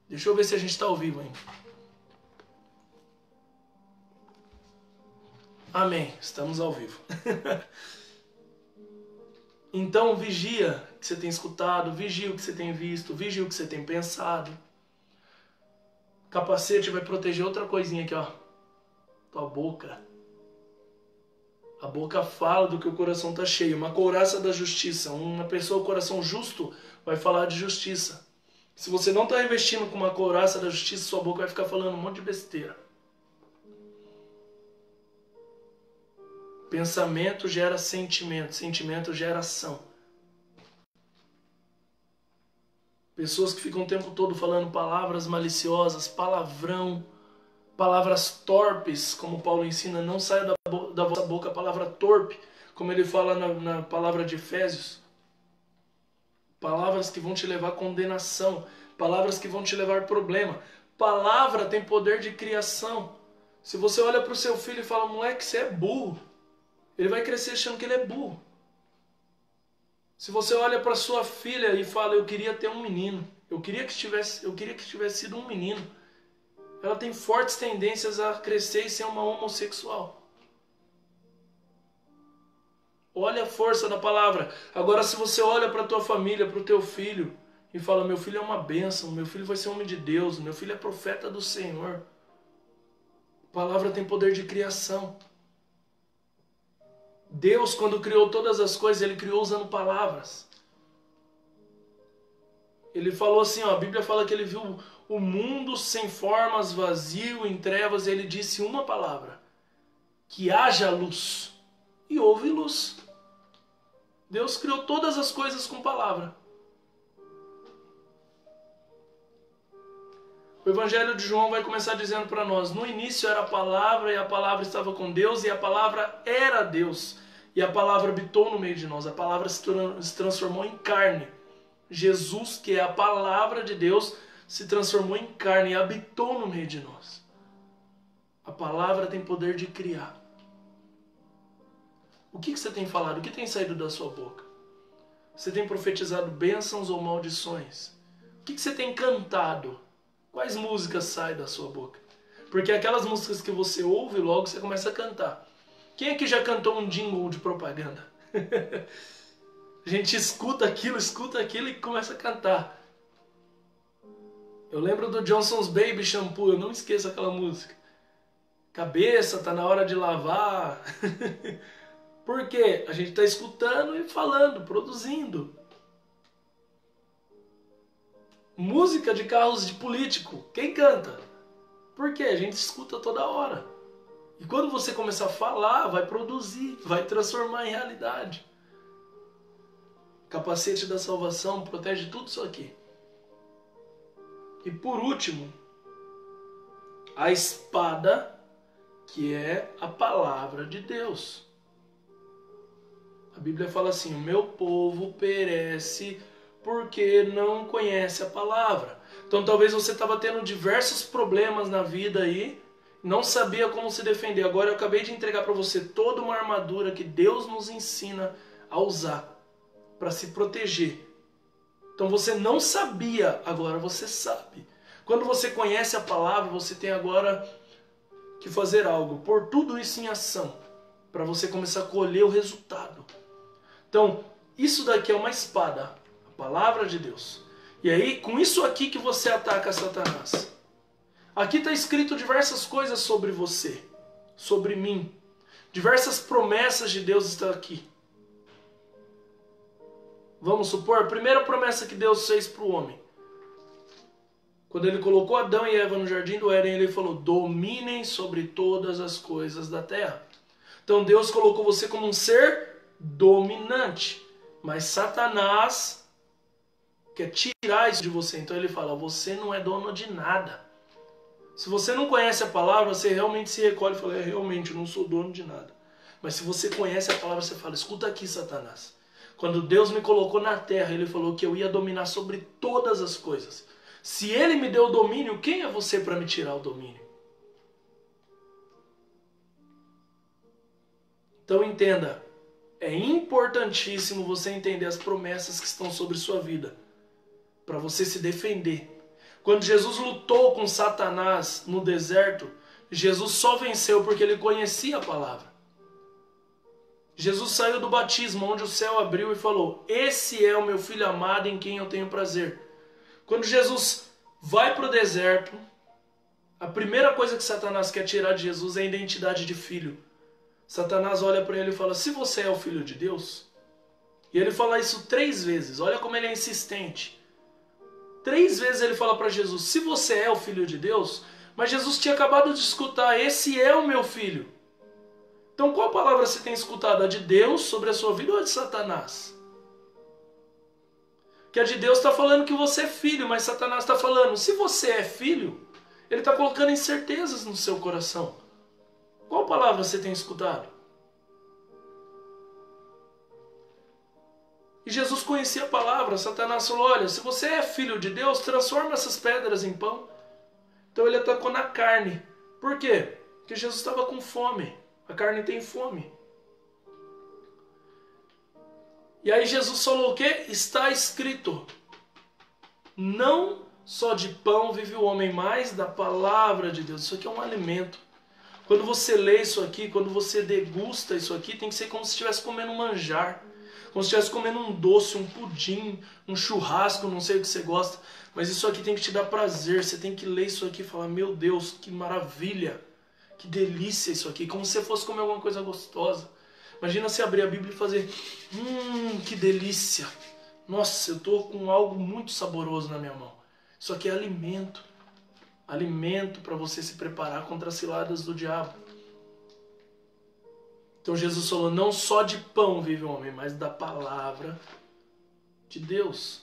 Deixa eu ver se a gente está ao vivo ainda. Amém, estamos ao vivo. Então vigia o que você tem escutado, vigia o que você tem visto, vigia o que você tem pensado. Capacete vai proteger outra coisinha aqui, ó. Tua boca. A boca fala do que o coração está cheio. Uma couraça da justiça. Uma pessoa com coração justo vai falar de justiça. Se você não está investindo com uma couraça da justiça, sua boca vai ficar falando um monte de besteira. Pensamento gera sentimento. Sentimento gera ação. Pessoas que ficam o tempo todo falando palavras maliciosas, palavrão, palavras torpes, como Paulo ensina, não saia da vossa boca a palavra torpe, como ele fala na palavra de Efésios. Palavras que vão te levar a condenação, palavras que vão te levar a problema. Palavra tem poder de criação. Se você olha para o seu filho e fala, moleque, você é burro, ele vai crescer achando que ele é burro. Se você olha para sua filha e fala, eu queria ter um menino, eu queria que tivesse sido um menino, ela tem fortes tendências a crescer e ser uma homossexual. Olha a força da palavra. Agora, se você olha para a tua família, para o teu filho, e fala, meu filho é uma bênção, meu filho vai ser homem de Deus, meu filho é profeta do Senhor. A palavra tem poder de criação. Deus, quando criou todas as coisas, Ele criou usando palavras. Ele falou assim, ó, a Bíblia fala que Ele viu o mundo sem formas, vazio, em trevas, e Ele disse uma palavra, que haja luz, e houve luz. Deus criou todas as coisas com palavra. O Evangelho de João vai começar dizendo para nós, no início era a palavra, e a palavra estava com Deus, e a palavra era Deus. E a palavra habitou no meio de nós, a palavra se transformou em carne. Jesus, que é a palavra de Deus, se transformou em carne e habitou no meio de nós. A palavra tem poder de criar. O que você tem falado? O que tem saído da sua boca? Você tem profetizado bênçãos ou maldições? O que você tem cantado? Quais músicas saem da sua boca? Porque aquelas músicas que você ouve, logo você começa a cantar. Quem aqui já cantou um jingle de propaganda? A gente escuta aquilo e começa a cantar. Eu lembro do Johnson's Baby Shampoo, eu não esqueço aquela música. Cabeça, tá na hora de lavar. Por quê? A gente está escutando e falando, produzindo. Música de carros de político. Quem canta? Por quê? A gente escuta toda hora. E quando você começar a falar, vai produzir, vai transformar em realidade. Capacete da salvação protege tudo isso aqui. E por último, a espada, que é a palavra de Deus. A Bíblia fala assim, o meu povo perece porque não conhece a palavra. Então talvez você estava tendo diversos problemas na vida aí, não sabia como se defender. Agora eu acabei de entregar para você toda uma armadura que Deus nos ensina a usar para se proteger. Então você não sabia, agora você sabe. Quando você conhece a palavra, você tem agora que fazer algo. Pôr tudo isso em ação, para você começar a colher o resultado. Então, isso daqui é uma espada, a palavra de Deus. E aí, com isso aqui que você ataca Satanás. Aqui está escrito diversas coisas sobre você, sobre mim. Diversas promessas de Deus estão aqui. Vamos supor, a primeira promessa que Deus fez para o homem. Quando Ele colocou Adão e Eva no jardim do Éden, Ele falou, dominem sobre todas as coisas da terra. Então Deus colocou você como um ser dominante. Mas Satanás quer tirar isso de você. Então ele fala, você não é dono de nada. Se você não conhece a palavra, você realmente se recolhe e fala, realmente, eu não sou dono de nada. Mas se você conhece a palavra, você fala, escuta aqui, Satanás. Quando Deus me colocou na terra, Ele falou que eu ia dominar sobre todas as coisas. Se Ele me deu o domínio, quem é você para me tirar o domínio? Então entenda, é importantíssimo você entender as promessas que estão sobre sua vida, para você se defender. Quando Jesus lutou com Satanás no deserto, Jesus só venceu porque Ele conhecia a palavra. Jesus saiu do batismo, onde o céu abriu e falou, esse é o meu filho amado em quem eu tenho prazer. Quando Jesus vai para o deserto, a primeira coisa que Satanás quer tirar de Jesus é a identidade de filho. Satanás olha para ele e fala, se você é o filho de Deus, e ele fala isso 3 vezes, olha como ele é insistente. 3 vezes ele fala para Jesus, se você é o filho de Deus, mas Jesus tinha acabado de escutar, esse é o meu filho. Então qual palavra você tem escutado? A de Deus sobre a sua vida ou a de Satanás? que a de Deus está falando que você é filho, mas Satanás está falando, se você é filho, ele está colocando incertezas no seu coração. Qual palavra você tem escutado? E Jesus conhecia a palavra. Satanás falou, olha, se você é filho de Deus, transforma essas pedras em pão. Então ele atacou na carne. Por quê? Porque Jesus estava com fome. A carne tem fome. E aí Jesus falou o quê? Está escrito. Não só de pão vive o homem, mas da palavra de Deus. Isso aqui é um alimento. Quando você lê isso aqui, quando você degusta isso aqui, tem que ser como se estivesse comendo um manjar. Como se estivesse comendo um doce, um pudim, um churrasco, não sei o que você gosta. Mas isso aqui tem que te dar prazer. Você tem que ler isso aqui e falar, meu Deus, que maravilha. Que delícia isso aqui. Como se você fosse comer alguma coisa gostosa. Imagina você abrir a Bíblia e fazer, que delícia. Nossa, eu estou com algo muito saboroso na minha mão. Isso aqui é alimento. Alimento para você se preparar contra as ciladas do diabo. Então Jesus falou, não só de pão vive o homem, mas da palavra de Deus.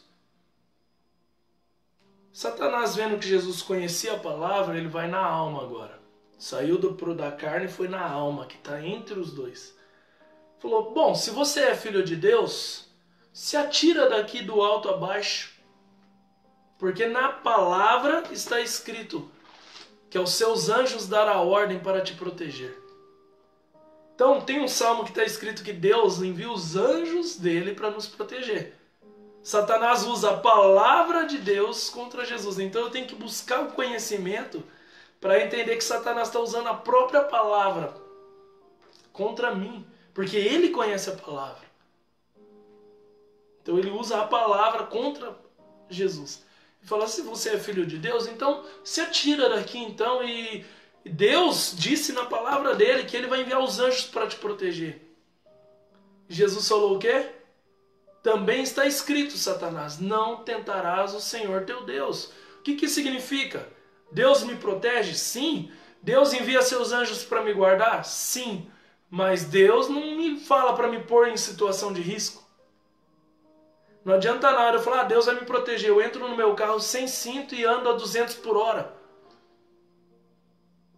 Satanás, vendo que Jesus conhecia a palavra, ele vai na alma agora. Saiu da carne e foi na alma, que está entre os dois. Falou, bom, se você é filho de Deus, se atira daqui do alto a baixo. Porque na palavra está escrito que aos seus anjos dará ordem para te proteger. Então tem um salmo que está escrito que Deus envia os anjos dele para nos proteger. Satanás usa a palavra de Deus contra Jesus. Então eu tenho que buscar o conhecimento para entender que Satanás está usando a própria palavra contra mim. Porque ele conhece a palavra. Então ele usa a palavra contra Jesus. E fala, se você é filho de Deus, então se atira daqui então. E Deus disse na palavra dele que ele vai enviar os anjos para te proteger. Jesus falou o quê? Também está escrito, Satanás, não tentarás o Senhor teu Deus. O que significa? Deus me protege? Sim. Deus envia seus anjos para me guardar? Sim. Mas Deus não me fala para me pôr em situação de risco. Não adianta nada eu falar, Deus vai me proteger. Eu entro no meu carro sem cinto e ando a 200 por hora.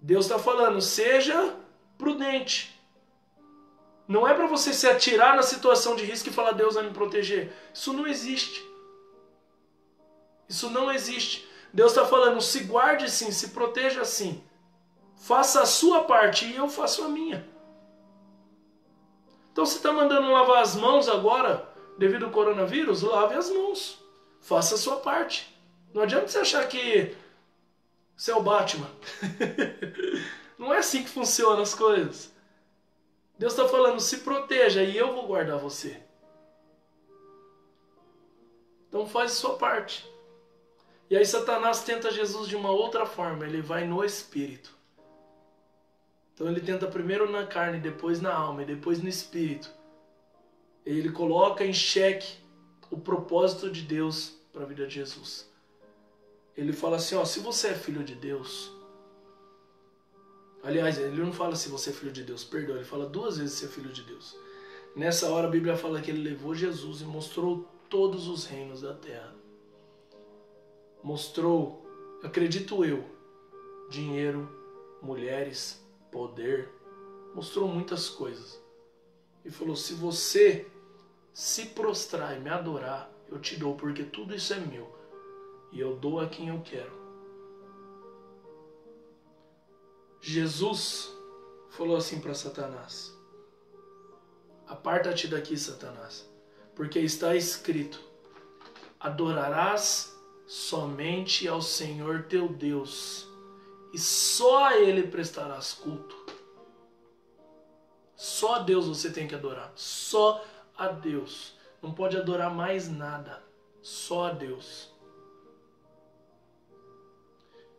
Deus está falando, seja prudente. Não é para você se atirar na situação de risco e falar, Deus vai me proteger. Isso não existe. Isso não existe. Deus está falando, se guarde sim, se proteja sim. Faça a sua parte e eu faço a minha. Então você está mandando lavar as mãos agora, devido ao coronavírus? Lave as mãos. Faça a sua parte. Não adianta você achar que você é o Batman. Não é assim que funcionam as coisas. Deus está falando, se proteja e eu vou guardar você. Então faz a sua parte. E aí Satanás tenta Jesus de uma outra forma. Ele vai no espírito. Então ele tenta primeiro na carne, depois na alma e depois no espírito. Ele coloca em xeque o propósito de Deus para a vida de Jesus. Ele fala assim, ó, se você é filho de Deus... Aliás, ele não fala se você é filho de Deus, perdão, ele fala 2 vezes se é filho de Deus. Nessa hora a Bíblia fala que ele levou Jesus e mostrou todos os reinos da terra. Mostrou, acredito eu, dinheiro, mulheres, poder, mostrou muitas coisas. E falou, se você se prostrar e me adorar, eu te dou, porque tudo isso é meu. E eu dou a quem eu quero. Jesus falou assim para Satanás, aparta-te daqui, Satanás, porque está escrito, adorarás somente ao Senhor teu Deus, e só a Ele prestarás culto. Só a Deus você tem que adorar, só a Deus. Não pode adorar mais nada, só a Deus.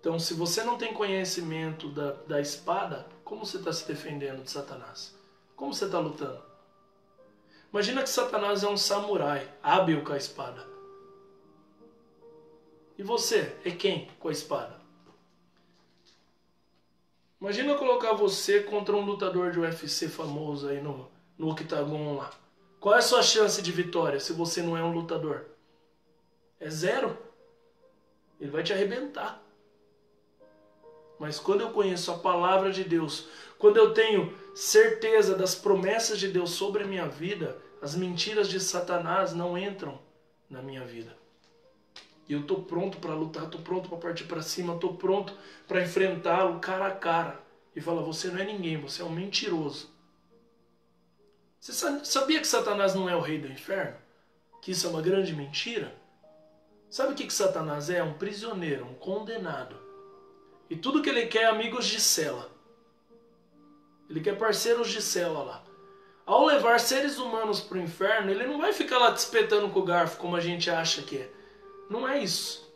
Então, se você não tem conhecimento da espada, como você está se defendendo de Satanás? Como você está lutando? Imagina que Satanás é um samurai, hábil com a espada. E você é quem com a espada? Imagina colocar você contra um lutador de UFC famoso aí no octagon lá. Qual é a sua chance de vitória se você não é um lutador? É zero. Ele vai te arrebentar. Mas quando eu conheço a palavra de Deus, quando eu tenho certeza das promessas de Deus sobre a minha vida, as mentiras de Satanás não entram na minha vida. E eu estou pronto para lutar, estou pronto para partir para cima, estou pronto para enfrentá-lo cara a cara. E falar, você não é ninguém, você é um mentiroso. Você sabia que Satanás não é o rei do inferno? Que isso é uma grande mentira? Sabe o que Satanás é? Um prisioneiro, um condenado. E tudo que ele quer é amigos de cela. Ele quer parceiros de cela lá. Ao levar seres humanos para o inferno, ele não vai ficar lá te espetando com o garfo como a gente acha que é. Não é isso.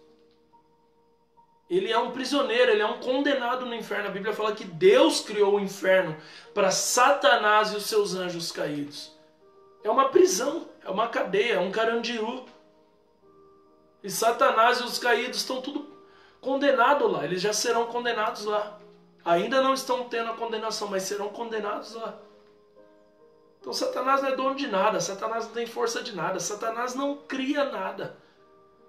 Ele é um prisioneiro, ele é um condenado no inferno. A Bíblia fala que Deus criou o inferno para Satanás e os seus anjos caídos. É uma prisão, é uma cadeia, é um carandiru. E Satanás e os caídos estão tudo condenados lá. Eles já serão condenados lá. Ainda não estão tendo a condenação, mas serão condenados lá. Então Satanás não é dono de nada. Satanás não tem força de nada. Satanás não cria nada.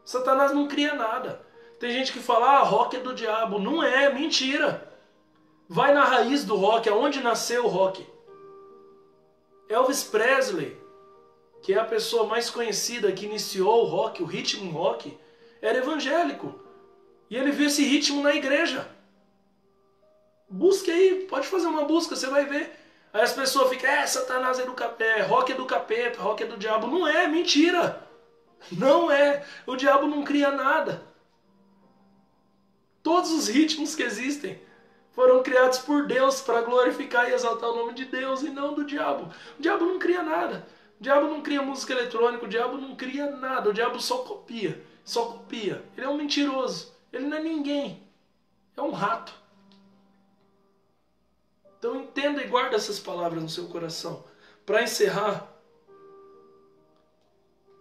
Satanás não cria nada. Tem gente que fala, rock é do diabo. Não é, mentira. Vai na raiz do rock, aonde nasceu o rock. Elvis Presley, que é a pessoa mais conhecida que iniciou o rock, o ritmo rock, era evangélico. E ele viu esse ritmo na igreja. Busque aí, pode fazer uma busca, você vai ver. Aí as pessoas ficam, Satanás é do capeta, rock é do capeta, rock é do diabo. Não é, mentira. Não é. O diabo não cria nada. Todos os ritmos que existem foram criados por Deus para glorificar e exaltar o nome de Deus e não do diabo. O diabo não cria nada. O diabo não cria música eletrônica, o diabo não cria nada. O diabo só copia, só copia. Ele é um mentiroso. Ele não é ninguém. É um rato. Então entenda e guarda essas palavras no seu coração. Para encerrar,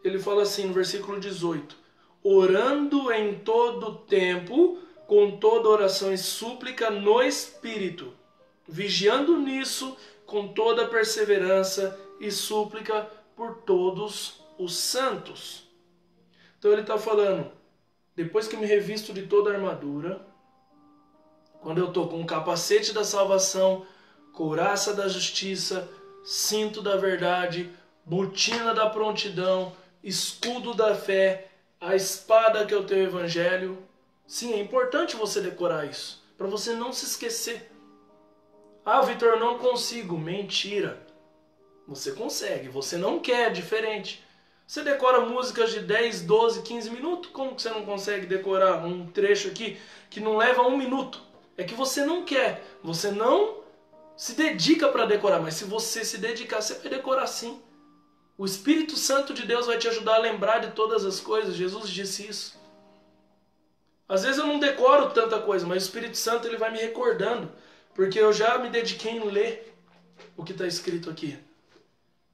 ele fala assim no versículo 18: orando em todo tempo, com toda oração e súplica no Espírito, vigiando nisso com toda perseverança e súplica por todos os santos. Então ele está falando, depois que me revisto de toda a armadura, quando eu estou com o capacete da salvação, couraça da justiça, cinto da verdade, botina da prontidão, escudo da fé, a espada que é o teu evangelho. Sim, é importante você decorar isso, para você não se esquecer. Vitor, eu não consigo. Mentira. Você consegue, você não quer, diferente. Você decora músicas de 10, 12, 15 minutos, como que você não consegue decorar um trecho aqui que não leva 1 minuto? É que você não quer, você não se dedica para decorar, mas se você se dedicar, você vai decorar sim. O Espírito Santo de Deus vai te ajudar a lembrar de todas as coisas, Jesus disse isso. Às vezes eu não decoro tanta coisa, mas o Espírito Santo ele vai me recordando, porque eu já me dediquei em ler o que está escrito aqui.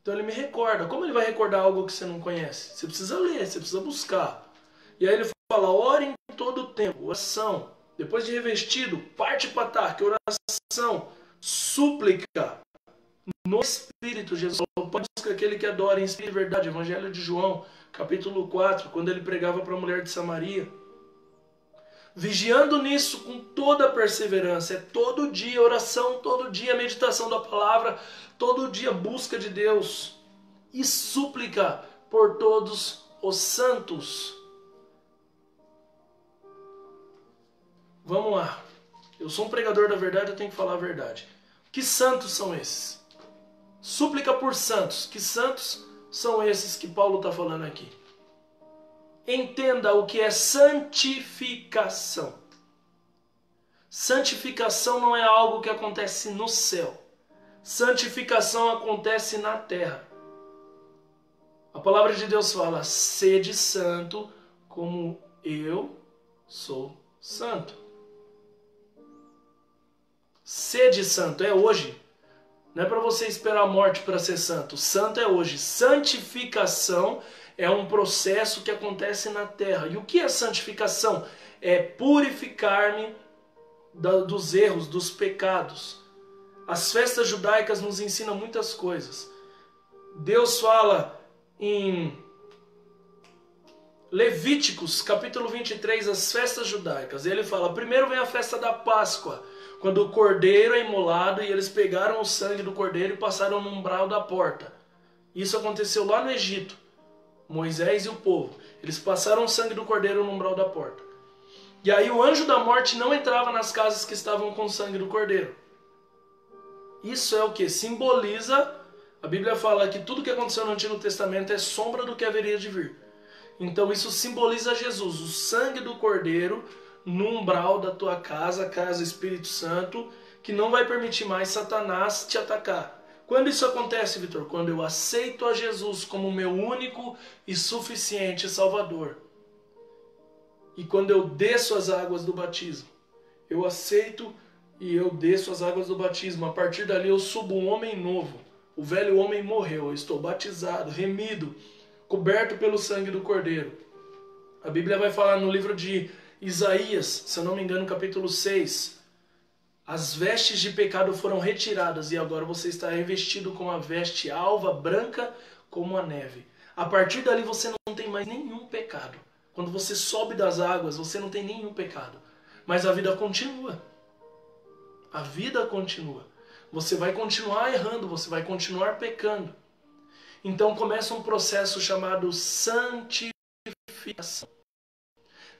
Então ele me recorda. Como ele vai recordar algo que você não conhece? Você precisa ler, você precisa buscar. E aí ele fala, ore em todo o tempo, oração. Depois de revestido, parte para ataque, oração, súplica no Espírito. Jesus falou, pode buscar aquele que adora em espírito e verdade. Evangelho de João, capítulo 4, quando ele pregava para a mulher de Samaria. Vigiando nisso com toda perseverança, é todo dia oração, todo dia meditação da palavra, todo dia busca de Deus e súplica por todos os santos. Vamos lá, eu sou um pregador da verdade, eu tenho que falar a verdade. Que santos são esses? Súplica por santos, que santos são esses que Paulo está falando aqui? Entenda o que é santificação. Santificação não é algo que acontece no céu. Santificação acontece na terra. A palavra de Deus fala, sede santo como eu sou santo. Sede santo, é hoje. Não é para você esperar a morte para ser santo. Santo é hoje. Santificação é um processo que acontece na terra. E o que é santificação? É purificar-me dos erros, dos pecados. As festas judaicas nos ensinam muitas coisas. Deus fala em Levíticos, capítulo 23, as festas judaicas. Ele fala, primeiro vem a festa da Páscoa, quando o cordeiro é imolado e eles pegaram o sangue do cordeiro e passaram no umbral da porta. Isso aconteceu lá no Egito. Moisés e o povo. Eles passaram o sangue do cordeiro no umbral da porta. E aí o anjo da morte não entrava nas casas que estavam com o sangue do cordeiro. Isso é o que? Simboliza, a Bíblia fala que tudo que aconteceu no Antigo Testamento é sombra do que haveria de vir. Então isso simboliza Jesus, o sangue do cordeiro no umbral da tua casa, casa Espírito Santo, que não vai permitir mais Satanás te atacar. Quando isso acontece, Vitor? Quando eu aceito a Jesus como meu único e suficiente Salvador. E quando eu desço as águas do batismo. Eu aceito e eu desço as águas do batismo. A partir dali eu subo um homem novo. O velho homem morreu, eu estou batizado, remido, coberto pelo sangue do Cordeiro. A Bíblia vai falar no livro de Isaías, se eu não me engano, capítulo 6. As vestes de pecado foram retiradas e agora você está revestido com a veste alva, branca como a neve. A partir dali você não tem mais nenhum pecado. Quando você sobe das águas, você não tem nenhum pecado. Mas a vida continua. A vida continua. Você vai continuar errando, você vai continuar pecando. Então começa um processo chamado santificação.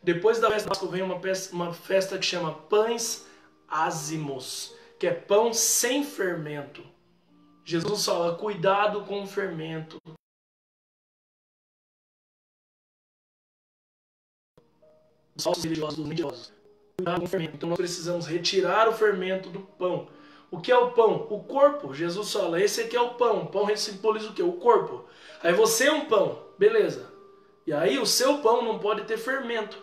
Depois da festa vem uma festa que chama Pães Ázimos, que é pão sem fermento. Jesus fala, cuidado com o fermento. Os falsos religiosos, cuidado com o fermento. Então nós precisamos retirar o fermento do pão. O que é o pão? O corpo. Jesus fala, esse aqui é o pão. O pão simboliza o quê? O corpo. Aí você é um pão, beleza. E aí o seu pão não pode ter fermento.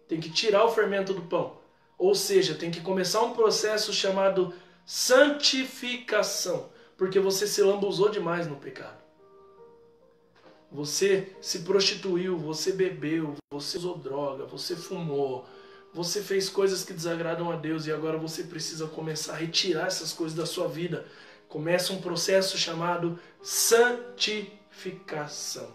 Tem que tirar o fermento do pão. Ou seja, tem que começar um processo chamado santificação. Porque você se lambuzou demais no pecado. Você se prostituiu, você bebeu, você usou droga, você fumou. Você fez coisas que desagradam a Deus e agora você precisa começar a retirar essas coisas da sua vida. Começa um processo chamado santificação.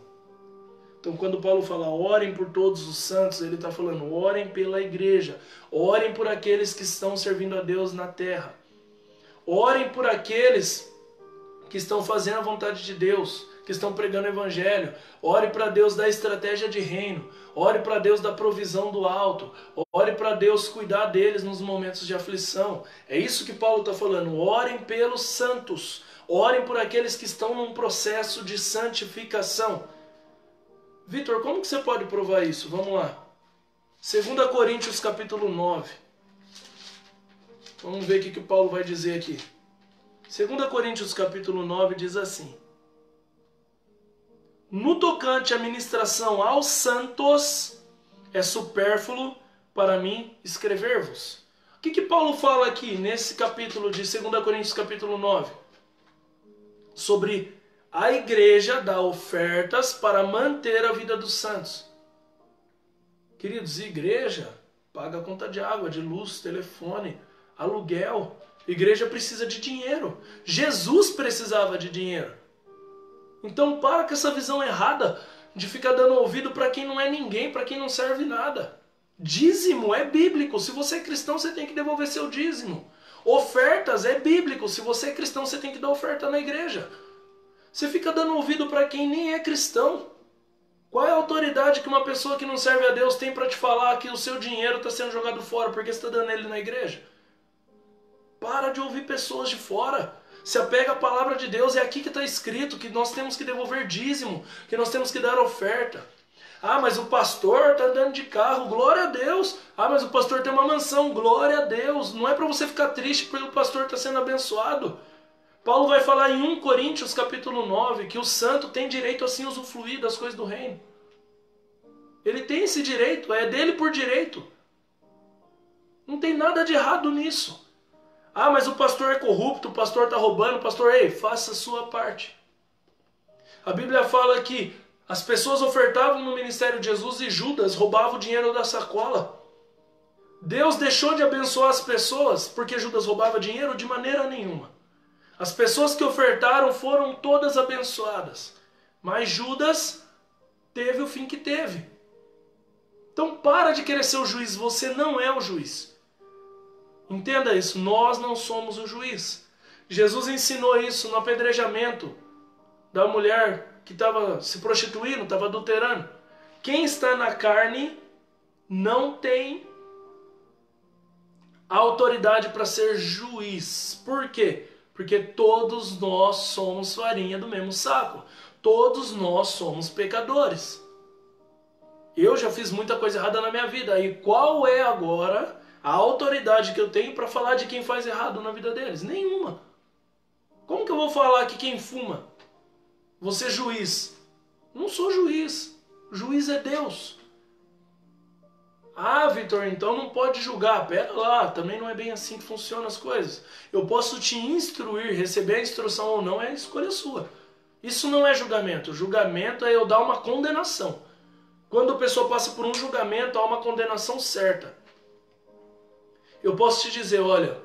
Então quando Paulo fala, orem por todos os santos, ele está falando, orem pela igreja. Orem por aqueles que estão servindo a Deus na terra. Orem por aqueles que estão fazendo a vontade de Deus, que estão pregando o evangelho. Ore para Deus dar estratégia de reino. Ore para Deus dar provisão do alto. Ore para Deus cuidar deles nos momentos de aflição. É isso que Paulo está falando. Orem pelos santos. Orem por aqueles que estão num processo de santificação. Vitor, como que você pode provar isso? Vamos lá. 2 Coríntios capítulo 9. Vamos ver o que Paulo vai dizer aqui. 2 Coríntios capítulo 9 diz assim. No tocante à ministração aos santos, é supérfluo para mim escrever-vos. O que Paulo fala aqui nesse capítulo de 2 Coríntios capítulo 9? Sobre a igreja dá ofertas para manter a vida dos santos. Queridos, igreja paga a conta de água, de luz, telefone, aluguel. Igreja precisa de dinheiro. Jesus precisava de dinheiro. Então para com essa visão errada de ficar dando ouvido para quem não é ninguém, para quem não serve nada. Dízimo é bíblico. Se você é cristão, você tem que devolver seu dízimo. Ofertas é bíblico. Se você é cristão, você tem que dar oferta na igreja. Você fica dando ouvido para quem nem é cristão. Qual é a autoridade que uma pessoa que não serve a Deus tem para te falar que o seu dinheiro está sendo jogado fora porque você está dando ele na igreja? Para de ouvir pessoas de fora. Se apega à palavra de Deus. É aqui que está escrito que nós temos que devolver dízimo, que nós temos que dar oferta. Ah, mas o pastor está andando de carro, glória a Deus. Ah, mas o pastor tem uma mansão, glória a Deus. Não é para você ficar triste porque o pastor está sendo abençoado. Paulo vai falar em 1 Coríntios capítulo 9 que o santo tem direito assim usufruir das coisas do reino. Ele tem esse direito, é dele por direito. Não tem nada de errado nisso. Ah, mas o pastor é corrupto, o pastor está roubando, o pastor, ei, faça a sua parte. A Bíblia fala que as pessoas ofertavam no ministério de Jesus e Judas roubava o dinheiro da sacola. Deus deixou de abençoar as pessoas porque Judas roubava dinheiro? De maneira nenhuma. As pessoas que ofertaram foram todas abençoadas. Mas Judas teve o fim que teve. Então para de querer ser o juiz, você não é o juiz. Entenda isso, nós não somos o juiz. Jesus ensinou isso no apedrejamento da mulher que estava se prostituindo, estava adulterando. Quem está na carne não tem autoridade para ser juiz. Por quê? Porque todos nós somos farinha do mesmo saco. Todos nós somos pecadores. Eu já fiz muita coisa errada na minha vida. E qual é agora a autoridade que eu tenho para falar de quem faz errado na vida deles? Nenhuma. Como que eu vou falar que quem fuma? Vou ser juiz. Não sou juiz. Juiz é Deus. Ah, Vitor, então não pode julgar. Pera lá, também não é bem assim que funcionam as coisas. Eu posso te instruir, receber a instrução ou não, é escolha sua. Isso não é julgamento. Julgamento é eu dar uma condenação. Quando a pessoa passa por um julgamento, há uma condenação certa. Eu posso te dizer, olha,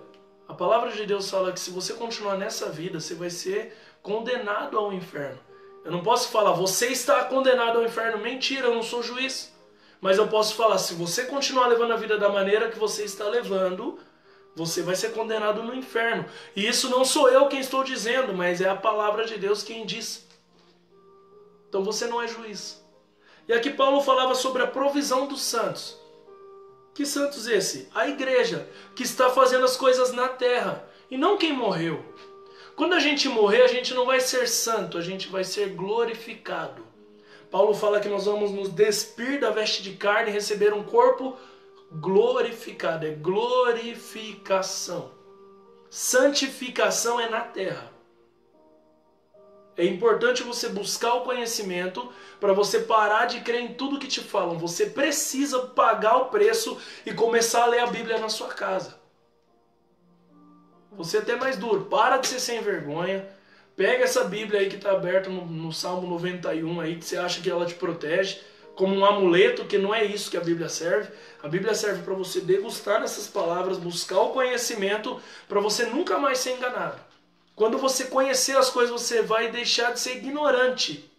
a palavra de Deus fala que se você continuar nessa vida, você vai ser condenado ao inferno. Eu não posso falar, você está condenado ao inferno. Mentira, eu não sou juiz. Mas eu posso falar, se você continuar levando a vida da maneira que você está levando, você vai ser condenado no inferno. E isso não sou eu quem estou dizendo, mas é a palavra de Deus quem diz. Então você não é juiz. E aqui Paulo falava sobre a provisão dos santos. Que santos esse? A igreja, que está fazendo as coisas na terra, e não quem morreu. Quando a gente morrer, a gente não vai ser santo, a gente vai ser glorificado. Paulo fala que nós vamos nos despir da veste de carne e receber um corpo glorificado. É glorificação. Santificação é na terra. É importante você buscar o conhecimento para você parar de crer em tudo que te falam. Você precisa pagar o preço e começar a ler a Bíblia na sua casa. Você é até mais duro. Para de ser sem vergonha. Pega essa Bíblia aí que está aberta no Salmo 91 aí, que você acha que ela te protege, como um amuleto, que não é isso que a Bíblia serve. A Bíblia serve para você degustar essas palavras, buscar o conhecimento, para você nunca mais ser enganado. Quando você conhecer as coisas, você vai deixar de ser ignorante.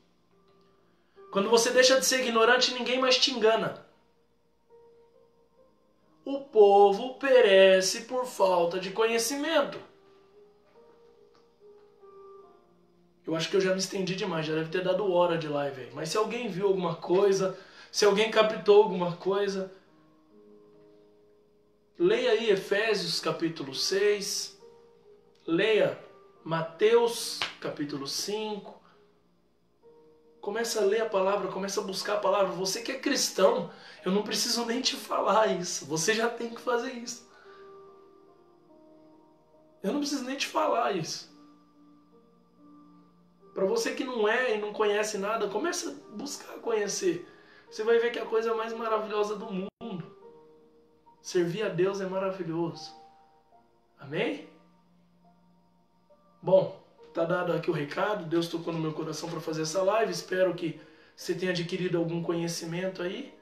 Quando você deixa de ser ignorante, ninguém mais te engana. O povo perece por falta de conhecimento. Eu acho que eu já me estendi demais, já deve ter dado hora de live aí. Mas se alguém viu alguma coisa, se alguém captou alguma coisa, leia aí Efésios capítulo 6, leia Mateus capítulo 5, começa a ler a palavra, começa a buscar a palavra. Você que é cristão, eu não preciso nem te falar isso, você já tem que fazer isso. Eu não preciso nem te falar isso. Para você que não é e não conhece nada, começa a buscar conhecer. Você vai ver que é a coisa mais maravilhosa do mundo. Servir a Deus é maravilhoso. Amém? Bom, tá dado aqui o recado. Deus tocou no meu coração para fazer essa live. Espero que você tenha adquirido algum conhecimento aí.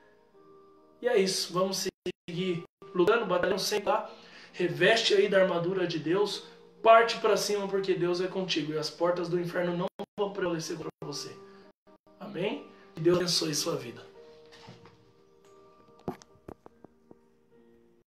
E é isso. Vamos seguir lutando, batalhando sem parar. Reveste aí da armadura de Deus. Parte para cima porque Deus é contigo. E as portas do inferno não vão prevalecer para você. Amém? Que Deus abençoe sua vida.